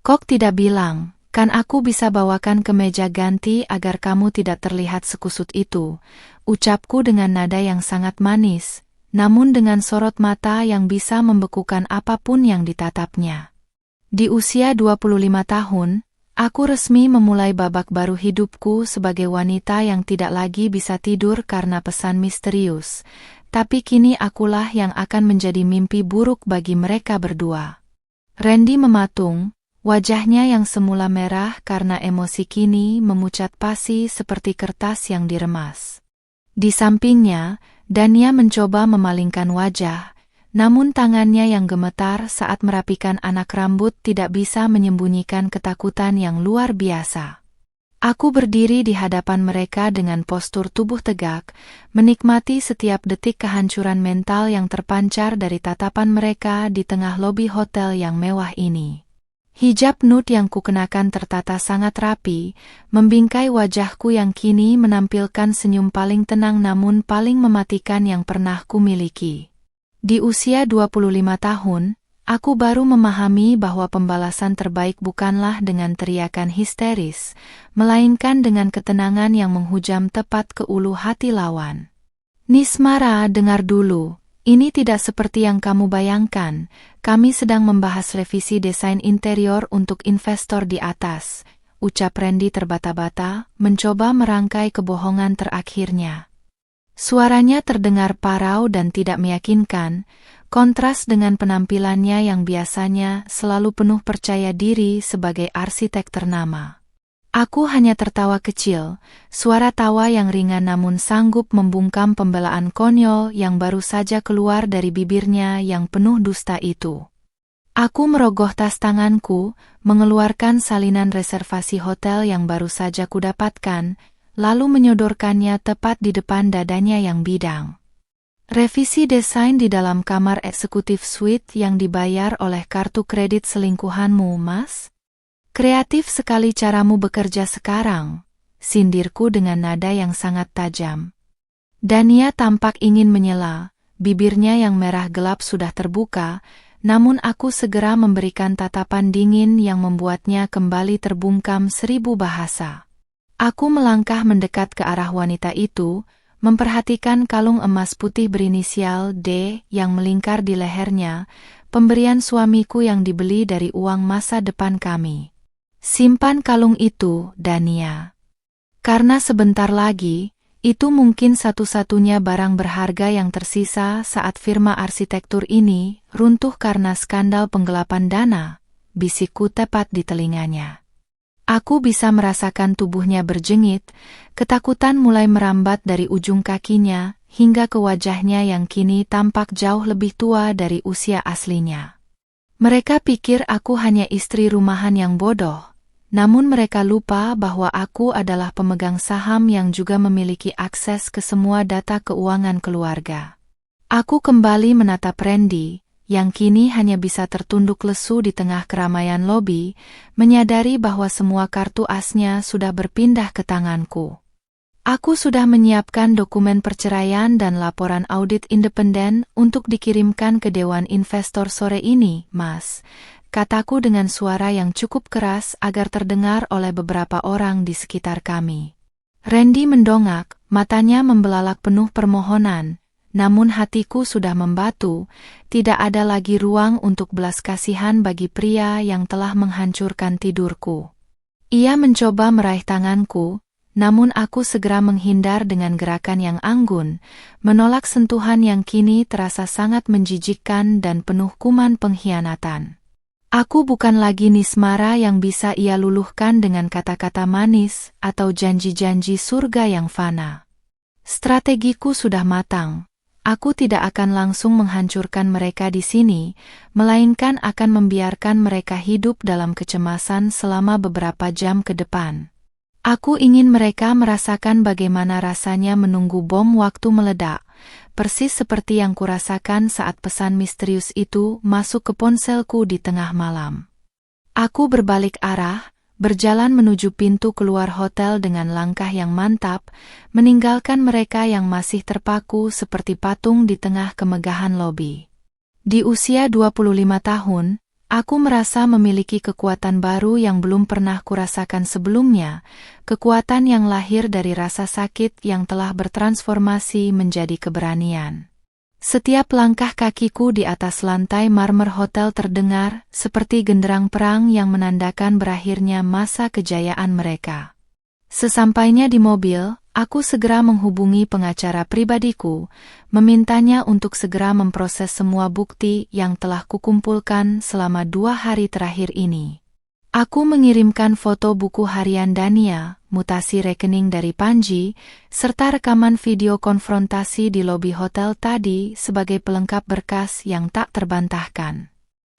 Speaker 1: Kok tidak bilang, kan aku bisa bawakan ke meja ganti agar kamu tidak terlihat sekusut itu," ucapku dengan nada yang sangat manis, namun dengan sorot mata yang bisa membekukan apapun yang ditatapnya. Di usia 25 tahun, aku resmi memulai babak baru hidupku sebagai wanita yang tidak lagi bisa tidur karena pesan misterius. Tapi kini akulah yang akan menjadi mimpi buruk bagi mereka berdua. Randy mematung, wajahnya yang semula merah karena emosi kini memucat pasi seperti kertas yang diremas. Di sampingnya, Dania mencoba memalingkan wajah, namun tangannya yang gemetar saat merapikan anak rambut tidak bisa menyembunyikan ketakutan yang luar biasa. Aku berdiri di hadapan mereka dengan postur tubuh tegak, menikmati setiap detik kehancuran mental yang terpancar dari tatapan mereka di tengah lobi hotel yang mewah ini. Hijab nude yang kukenakan tertata sangat rapi, membingkai wajahku yang kini menampilkan senyum paling tenang namun paling mematikan yang pernah kumiliki. Di usia 25 tahun, aku baru memahami bahwa pembalasan terbaik bukanlah dengan teriakan histeris, melainkan dengan ketenangan yang menghujam tepat ke ulu hati lawan. "Nismara, dengar dulu. Ini tidak seperti yang kamu bayangkan. Kami sedang membahas revisi desain interior untuk investor di atas," ucap Randy terbata-bata, mencoba merangkai kebohongan terakhirnya. Suaranya terdengar parau dan tidak meyakinkan, kontras dengan penampilannya yang biasanya selalu penuh percaya diri sebagai arsitek ternama. Aku hanya tertawa kecil, suara tawa yang ringan namun sanggup membungkam pembelaan konyol yang baru saja keluar dari bibirnya yang penuh dusta itu. Aku merogoh tas tanganku, mengeluarkan salinan reservasi hotel yang baru saja kudapatkan, lalu menyodorkannya tepat di depan dadanya yang bidang. "Revisi desain di dalam kamar eksekutif suite yang dibayar oleh kartu kredit selingkuhanmu, Mas? Kreatif sekali caramu bekerja sekarang," sindirku dengan nada yang sangat tajam. Dania tampak ingin menyela, bibirnya yang merah gelap sudah terbuka, namun aku segera memberikan tatapan dingin yang membuatnya kembali terbungkam 1000 bahasa. Aku melangkah mendekat ke arah wanita itu, memperhatikan kalung emas putih berinisial D yang melingkar di lehernya, pemberian suamiku yang dibeli dari uang masa depan kami. "Simpan kalung itu, Dania. Karena sebentar lagi, itu mungkin satu-satunya barang berharga yang tersisa saat firma arsitektur ini runtuh karena skandal penggelapan dana," bisikku tepat di telinganya. Aku bisa merasakan tubuhnya berjengit, ketakutan mulai merambat dari ujung kakinya hingga ke wajahnya yang kini tampak jauh lebih tua dari usia aslinya. Mereka pikir aku hanya istri rumahan yang bodoh, namun mereka lupa bahwa aku adalah pemegang saham yang juga memiliki akses ke semua data keuangan keluarga. Aku kembali menatap Randy, yang kini hanya bisa tertunduk lesu di tengah keramaian lobi, menyadari bahwa semua kartu asnya sudah berpindah ke tanganku. "Aku sudah menyiapkan dokumen perceraian dan laporan audit independen untuk dikirimkan ke Dewan Investor sore ini, Mas," kataku dengan suara yang cukup keras agar terdengar oleh beberapa orang di sekitar kami. Randy mendongak, matanya membelalak penuh permohonan, namun hatiku sudah membatu, tidak ada lagi ruang untuk belas kasihan bagi pria yang telah menghancurkan tidurku. Ia mencoba meraih tanganku, namun aku segera menghindar dengan gerakan yang anggun, menolak sentuhan yang kini terasa sangat menjijikkan dan penuh kuman pengkhianatan. Aku bukan lagi Nismara yang bisa ia luluhkan dengan kata-kata manis atau janji-janji surga yang fana. Strategiku sudah matang. Aku tidak akan langsung menghancurkan mereka di sini, melainkan akan membiarkan mereka hidup dalam kecemasan selama beberapa jam ke depan. Aku ingin mereka merasakan bagaimana rasanya menunggu bom waktu meledak, persis seperti yang kurasakan saat pesan misterius itu masuk ke ponselku di tengah malam. Aku berbalik arah, berjalan menuju pintu keluar hotel dengan langkah yang mantap, meninggalkan mereka yang masih terpaku seperti patung di tengah kemegahan lobi. Di usia 25 tahun, aku merasa memiliki kekuatan baru yang belum pernah kurasakan sebelumnya, kekuatan yang lahir dari rasa sakit yang telah bertransformasi menjadi keberanian. Setiap langkah kakiku di atas lantai marmer hotel terdengar seperti genderang perang yang menandakan berakhirnya masa kejayaan mereka. Sesampainya di mobil, aku segera menghubungi pengacara pribadiku, memintanya untuk segera memproses semua bukti yang telah kukumpulkan selama 2 hari terakhir ini. Aku mengirimkan foto buku harian Dania, mutasi rekening dari Panji, serta rekaman video konfrontasi di lobi hotel tadi sebagai pelengkap berkas yang tak terbantahkan.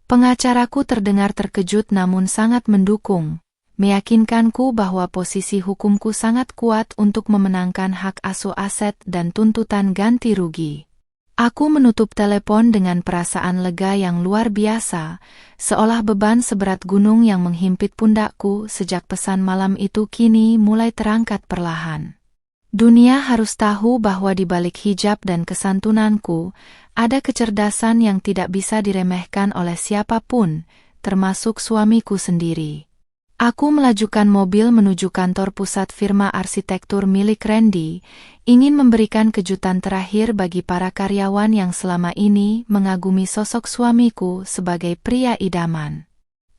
Speaker 1: Pengacaraku terdengar terkejut namun sangat mendukung, meyakinkanku bahwa posisi hukumku sangat kuat untuk memenangkan hak asuh aset dan tuntutan ganti rugi. Aku menutup telepon dengan perasaan lega yang luar biasa, seolah beban seberat gunung yang menghimpit pundakku sejak pesan malam itu kini mulai terangkat perlahan. Dunia harus tahu bahwa di balik hijab dan kesantunanku, ada kecerdasan yang tidak bisa diremehkan oleh siapapun, termasuk suamiku sendiri. Aku melajukan mobil menuju kantor pusat firma arsitektur milik Randy, ingin memberikan kejutan terakhir bagi para karyawan yang selama ini mengagumi sosok suamiku sebagai pria idaman.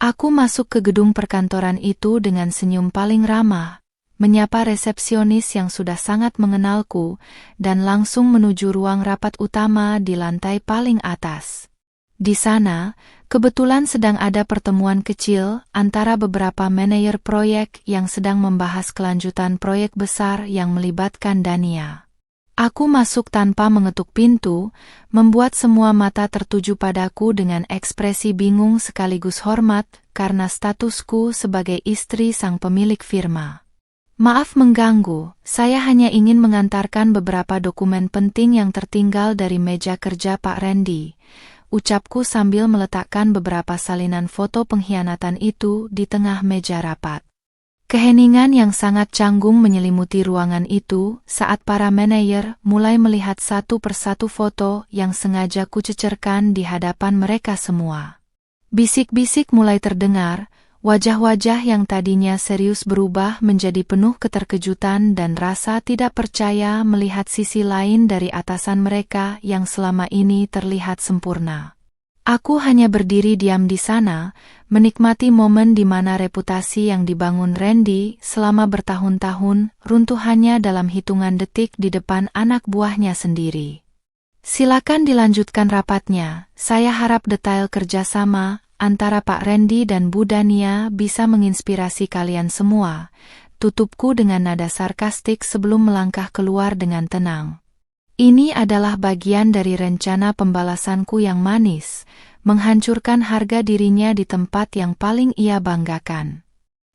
Speaker 1: Aku masuk ke gedung perkantoran itu dengan senyum paling ramah, menyapa resepsionis yang sudah sangat mengenalku, dan langsung menuju ruang rapat utama di lantai paling atas. Di sana, kebetulan sedang ada pertemuan kecil antara beberapa manajer proyek yang sedang membahas kelanjutan proyek besar yang melibatkan Dania. Aku masuk tanpa mengetuk pintu, membuat semua mata tertuju padaku dengan ekspresi bingung sekaligus hormat karena statusku sebagai istri sang pemilik firma. Maaf mengganggu, saya hanya ingin mengantarkan beberapa dokumen penting yang tertinggal dari meja kerja Pak Randy, ucapku sambil meletakkan beberapa salinan foto pengkhianatan itu di tengah meja rapat. Keheningan yang sangat canggung menyelimuti ruangan itu saat para manajer mulai melihat satu persatu foto yang sengaja kucecerkan di hadapan mereka semua. Bisik-bisik mulai terdengar, wajah-wajah yang tadinya serius berubah menjadi penuh keterkejutan dan rasa tidak percaya melihat sisi lain dari atasan mereka yang selama ini terlihat sempurna. Aku hanya berdiri diam di sana, menikmati momen di mana reputasi yang dibangun Randy selama bertahun-tahun runtuhannya dalam hitungan detik di depan anak buahnya sendiri. Silakan dilanjutkan rapatnya, saya harap detail kerjasama antara Pak Randy dan Bu Dania bisa menginspirasi kalian semua, tutupku dengan nada sarkastik sebelum melangkah keluar dengan tenang. Ini adalah bagian dari rencana pembalasanku yang manis, menghancurkan harga dirinya di tempat yang paling ia banggakan.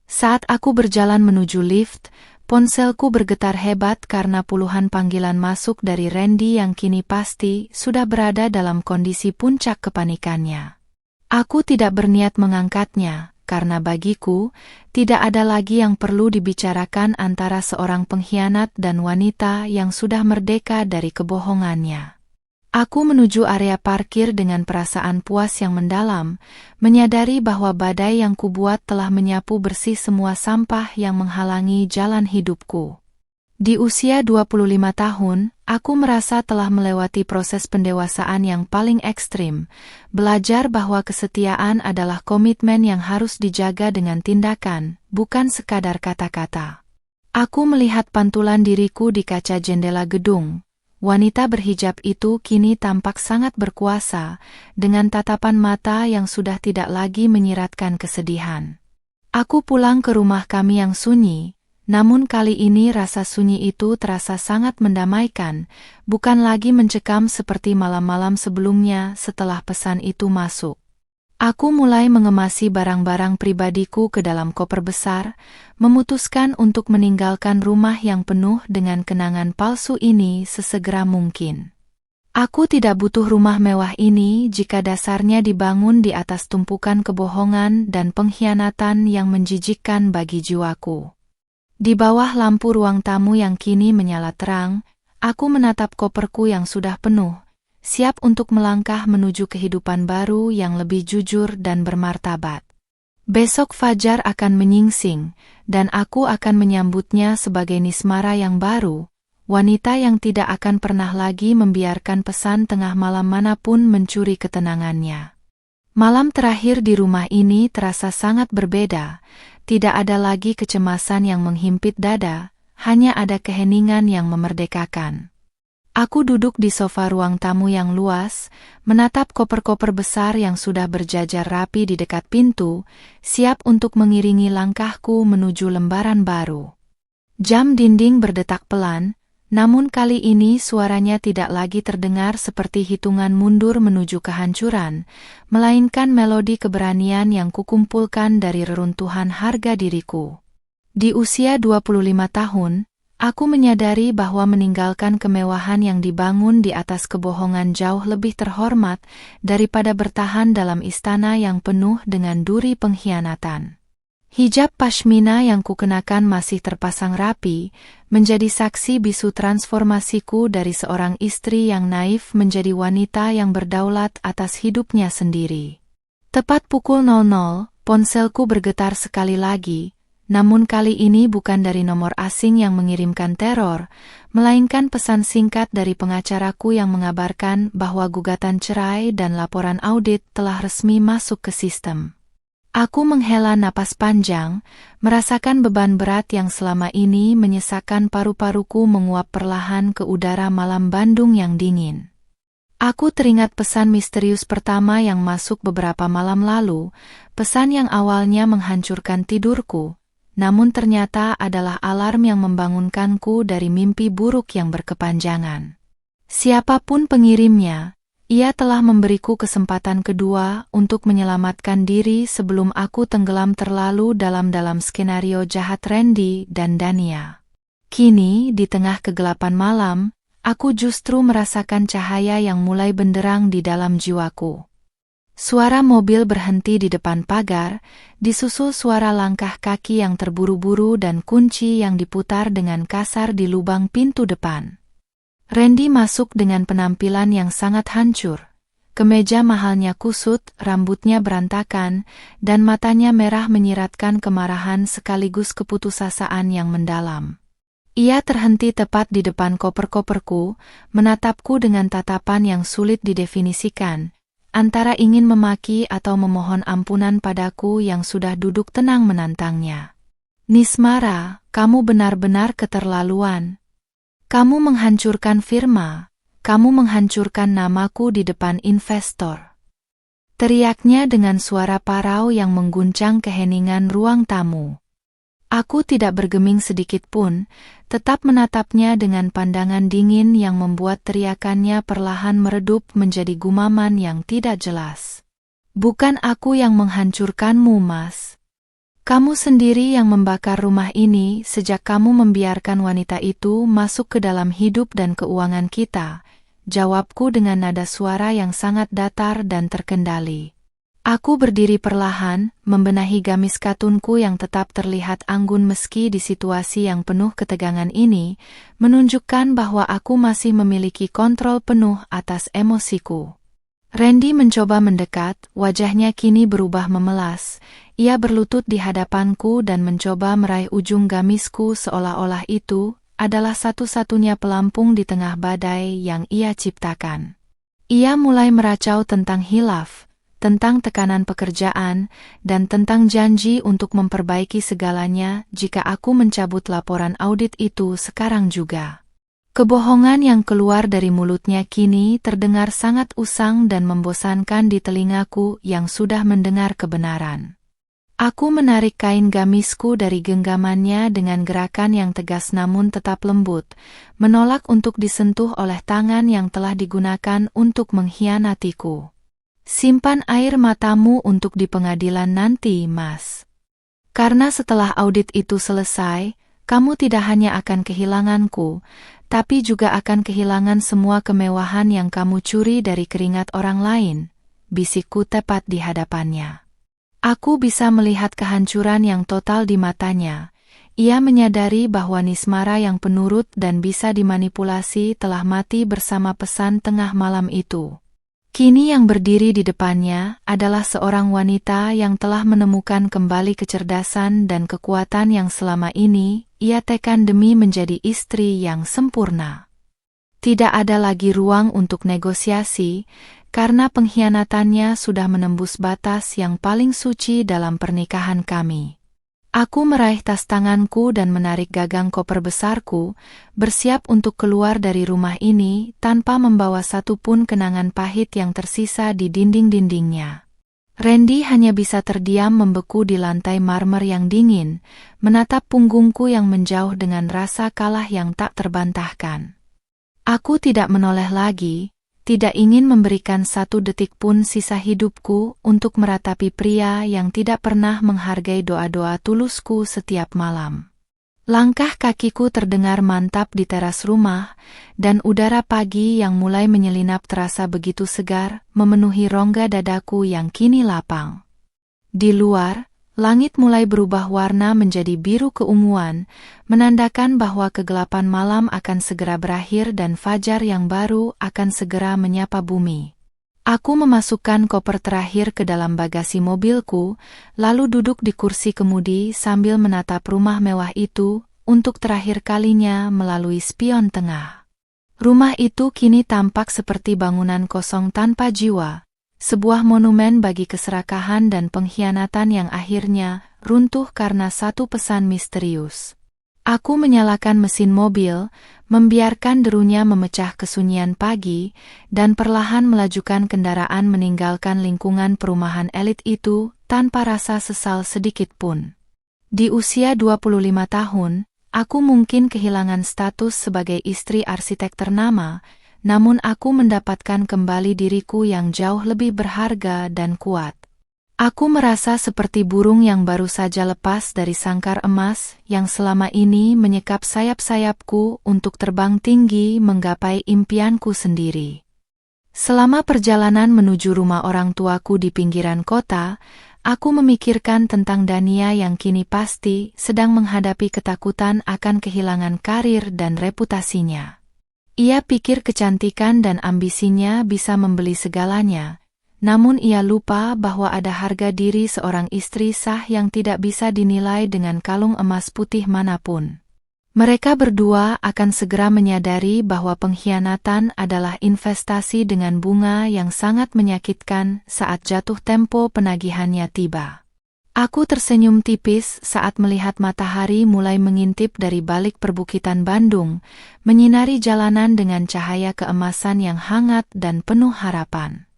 Speaker 1: Saat aku berjalan menuju lift, ponselku bergetar hebat karena puluhan panggilan masuk dari Randy yang kini pasti sudah berada dalam kondisi puncak kepanikannya. Aku tidak berniat mengangkatnya, karena bagiku, tidak ada lagi yang perlu dibicarakan antara seorang pengkhianat dan wanita yang sudah merdeka dari kebohongannya. Aku menuju area parkir dengan perasaan puas yang mendalam, menyadari bahwa badai yang kubuat telah menyapu bersih semua sampah yang menghalangi jalan hidupku. Di usia 25 tahun, aku merasa telah melewati proses pendewasaan yang paling ekstrim, belajar bahwa kesetiaan adalah komitmen yang harus dijaga dengan tindakan, bukan sekadar kata-kata. Aku melihat pantulan diriku di kaca jendela gedung. Wanita berhijab itu kini tampak sangat berkuasa, dengan tatapan mata yang sudah tidak lagi menyiratkan kesedihan. Aku pulang ke rumah kami yang sunyi, namun kali ini rasa sunyi itu terasa sangat mendamaikan, bukan lagi mencekam seperti malam-malam sebelumnya setelah pesan itu masuk. Aku mulai mengemasi barang-barang pribadiku ke dalam koper besar, memutuskan untuk meninggalkan rumah yang penuh dengan kenangan palsu ini sesegera mungkin. Aku tidak butuh rumah mewah ini jika dasarnya dibangun di atas tumpukan kebohongan dan pengkhianatan yang menjijikkan bagi jiwaku. Di bawah lampu ruang tamu yang kini menyala terang, aku menatap koperku yang sudah penuh, siap untuk melangkah menuju kehidupan baru yang lebih jujur dan bermartabat. Besok fajar akan menyingsing, dan aku akan menyambutnya sebagai Nismara yang baru, wanita yang tidak akan pernah lagi membiarkan pesan tengah malam manapun mencuri ketenangannya. Malam terakhir di rumah ini terasa sangat berbeda, tidak ada lagi kecemasan yang menghimpit dada, hanya ada keheningan yang memerdekakan. Aku duduk di sofa ruang tamu yang luas, menatap koper-koper besar yang sudah berjajar rapi di dekat pintu, siap untuk mengiringi langkahku menuju lembaran baru. Jam dinding berdetak pelan, namun kali ini suaranya tidak lagi terdengar seperti hitungan mundur menuju kehancuran, melainkan melodi keberanian yang kukumpulkan dari reruntuhan harga diriku. Di usia 25 tahun, aku menyadari bahwa meninggalkan kemewahan yang dibangun di atas kebohongan jauh lebih terhormat daripada bertahan dalam istana yang penuh dengan duri pengkhianatan. Hijab pashmina yang kukenakan masih terpasang rapi, menjadi saksi bisu transformasiku dari seorang istri yang naif menjadi wanita yang berdaulat atas hidupnya sendiri. Tepat pukul 00, ponselku bergetar sekali lagi, namun kali ini bukan dari nomor asing yang mengirimkan teror, melainkan pesan singkat dari pengacaraku yang mengabarkan bahwa gugatan cerai dan laporan audit telah resmi masuk ke sistem. Aku menghela napas panjang, merasakan beban berat yang selama ini menyesakkan paru-paruku menguap perlahan ke udara malam Bandung yang dingin. Aku teringat pesan misterius pertama yang masuk beberapa malam lalu, pesan yang awalnya menghancurkan tidurku, namun ternyata adalah alarm yang membangunkanku dari mimpi buruk yang berkepanjangan. Siapapun pengirimnya, ia telah memberiku kesempatan kedua untuk menyelamatkan diri sebelum aku tenggelam terlalu dalam skenario jahat Randy dan Dania. Kini, di tengah kegelapan malam, aku justru merasakan cahaya yang mulai benderang di dalam jiwaku. Suara mobil berhenti di depan pagar, disusul suara langkah kaki yang terburu-buru dan kunci yang diputar dengan kasar di lubang pintu depan. Randy masuk dengan penampilan yang sangat hancur. Kemeja mahalnya kusut, rambutnya berantakan, dan matanya merah menyiratkan kemarahan sekaligus keputusasaan yang mendalam. Ia terhenti tepat di depan koper-koperku, menatapku dengan tatapan yang sulit didefinisikan, antara ingin memaki atau memohon ampunan padaku yang sudah duduk tenang menantangnya. Nismara, kamu benar-benar keterlaluan. Kamu menghancurkan firma, kamu menghancurkan namaku di depan investor. Teriaknya dengan suara parau yang mengguncang keheningan ruang tamu. Aku tidak bergeming sedikit pun, tetap menatapnya dengan pandangan dingin yang membuat teriakannya perlahan meredup menjadi gumaman yang tidak jelas. Bukan aku yang menghancurkanmu, Mas. Kamu sendiri yang membakar rumah ini sejak kamu membiarkan wanita itu masuk ke dalam hidup dan keuangan kita, jawabku dengan nada suara yang sangat datar dan terkendali. Aku berdiri perlahan, membenahi gamis katunku yang tetap terlihat anggun meski di situasi yang penuh ketegangan ini, menunjukkan bahwa aku masih memiliki kontrol penuh atas emosiku. Randy mencoba mendekat, wajahnya kini berubah memelas. Ia berlutut di hadapanku dan mencoba meraih ujung gamisku seolah-olah itu adalah satu-satunya pelampung di tengah badai yang ia ciptakan. Ia mulai meracau tentang hilaf, tentang tekanan pekerjaan, dan tentang janji untuk memperbaiki segalanya jika aku mencabut laporan audit itu sekarang juga. Kebohongan yang keluar dari mulutnya kini terdengar sangat usang dan membosankan di telingaku yang sudah mendengar kebenaran. Aku menarik kain gamisku dari genggamannya dengan gerakan yang tegas namun tetap lembut, menolak untuk disentuh oleh tangan yang telah digunakan untuk mengkhianatiku. Simpan air matamu untuk di pengadilan nanti, Mas. Karena setelah audit itu selesai, kamu tidak hanya akan kehilanganku, tapi juga akan kehilangan semua kemewahan yang kamu curi dari keringat orang lain, bisikku tepat di hadapannya. Aku bisa melihat kehancuran yang total di matanya. Ia menyadari bahwa Nismara yang penurut dan bisa dimanipulasi telah mati bersama pesan tengah malam itu. Kini yang berdiri di depannya adalah seorang wanita yang telah menemukan kembali kecerdasan dan kekuatan yang selama ini ia tekan demi menjadi istri yang sempurna. Tidak ada lagi ruang untuk negosiasi, karena pengkhianatannya sudah menembus batas yang paling suci dalam pernikahan kami. Aku meraih tas tanganku dan menarik gagang koper besarku, bersiap untuk keluar dari rumah ini tanpa membawa satupun kenangan pahit yang tersisa di dinding-dindingnya. Randy hanya bisa terdiam membeku di lantai marmer yang dingin, menatap punggungku yang menjauh dengan rasa kalah yang tak terbantahkan. Aku tidak menoleh lagi, tidak ingin memberikan satu detik pun sisa hidupku untuk meratapi pria yang tidak pernah menghargai doa-doa tulusku setiap malam. Langkah kakiku terdengar mantap di teras rumah, dan udara pagi yang mulai menyelinap terasa begitu segar, memenuhi rongga dadaku yang kini lapang. Di luar, langit mulai berubah warna menjadi biru keunguan, menandakan bahwa kegelapan malam akan segera berakhir dan fajar yang baru akan segera menyapa bumi. Aku memasukkan koper terakhir ke dalam bagasi mobilku, lalu duduk di kursi kemudi sambil menatap rumah mewah itu untuk terakhir kalinya melalui spion tengah. Rumah itu kini tampak seperti bangunan kosong tanpa jiwa. Sebuah monumen bagi keserakahan dan pengkhianatan yang akhirnya runtuh karena satu pesan misterius. Aku menyalakan mesin mobil, membiarkan derunya memecah kesunyian pagi, dan perlahan melajukan kendaraan meninggalkan lingkungan perumahan elit itu tanpa rasa sesal sedikit pun. Di usia 25 tahun, aku mungkin kehilangan status sebagai istri arsitek ternama, namun aku mendapatkan kembali diriku yang jauh lebih berharga dan kuat. Aku merasa seperti burung yang baru saja lepas dari sangkar emas yang selama ini menyekap sayap-sayapku untuk terbang tinggi menggapai impianku sendiri. Selama perjalanan menuju rumah orang tuaku di pinggiran kota, aku memikirkan tentang Dania yang kini pasti sedang menghadapi ketakutan akan kehilangan karir dan reputasinya. Ia pikir kecantikan dan ambisinya bisa membeli segalanya, namun ia lupa bahwa ada harga diri seorang istri sah yang tidak bisa dinilai dengan kalung emas putih manapun. Mereka berdua akan segera menyadari bahwa pengkhianatan adalah investasi dengan bunga yang sangat menyakitkan saat jatuh tempo penagihannya tiba. Aku tersenyum tipis saat melihat matahari mulai mengintip dari balik perbukitan Bandung, menyinari jalanan dengan cahaya keemasan yang hangat dan penuh harapan.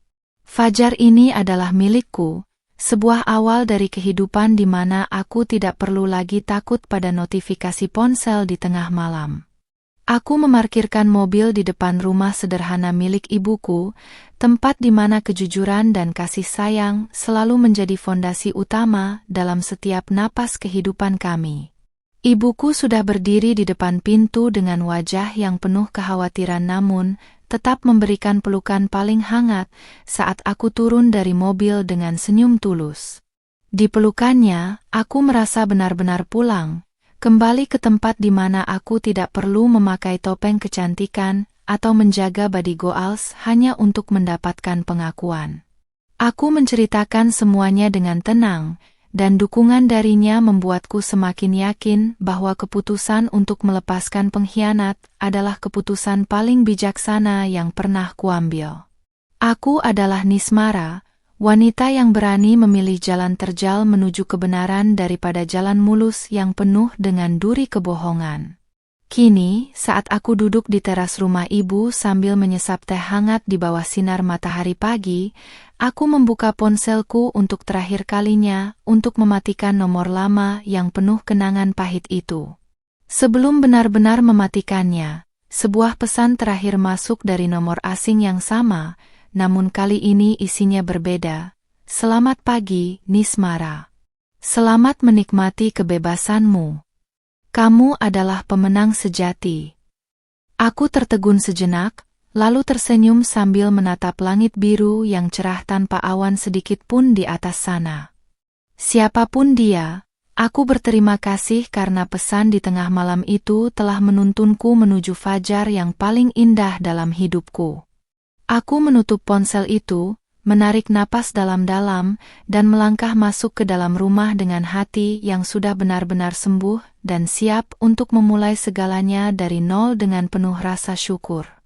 Speaker 1: Fajar ini adalah milikku, sebuah awal dari kehidupan di mana aku tidak perlu lagi takut pada notifikasi ponsel di tengah malam. Aku memarkirkan mobil di depan rumah sederhana milik ibuku, tempat di mana kejujuran dan kasih sayang selalu menjadi fondasi utama dalam setiap napas kehidupan kami. Ibuku sudah berdiri di depan pintu dengan wajah yang penuh kekhawatiran namun tetap memberikan pelukan paling hangat saat aku turun dari mobil dengan senyum tulus. Di pelukannya, aku merasa benar-benar pulang. Kembali ke tempat di mana aku tidak perlu memakai topeng kecantikan atau menjaga body goals hanya untuk mendapatkan pengakuan. Aku menceritakan semuanya dengan tenang, dan dukungan darinya membuatku semakin yakin bahwa keputusan untuk melepaskan pengkhianat adalah keputusan paling bijaksana yang pernah kuambil. Aku adalah Nismara, wanita yang berani memilih jalan terjal menuju kebenaran daripada jalan mulus yang penuh dengan duri kebohongan. Kini, saat aku duduk di teras rumah ibu sambil menyesap teh hangat di bawah sinar matahari pagi, aku membuka ponselku untuk terakhir kalinya untuk mematikan nomor lama yang penuh kenangan pahit itu. Sebelum benar-benar mematikannya, sebuah pesan terakhir masuk dari nomor asing yang sama, namun kali ini isinya berbeda. Selamat pagi, Nismara. Selamat menikmati kebebasanmu. Kamu adalah pemenang sejati. Aku tertegun sejenak, lalu tersenyum sambil menatap langit biru yang cerah tanpa awan sedikit pun di atas sana. Siapapun dia, aku berterima kasih karena pesan di tengah malam itu telah menuntunku menuju fajar yang paling indah dalam hidupku. Aku menutup ponsel itu, menarik napas dalam-dalam, dan melangkah masuk ke dalam rumah dengan hati yang sudah benar-benar sembuh dan siap untuk memulai segalanya dari nol dengan penuh rasa syukur.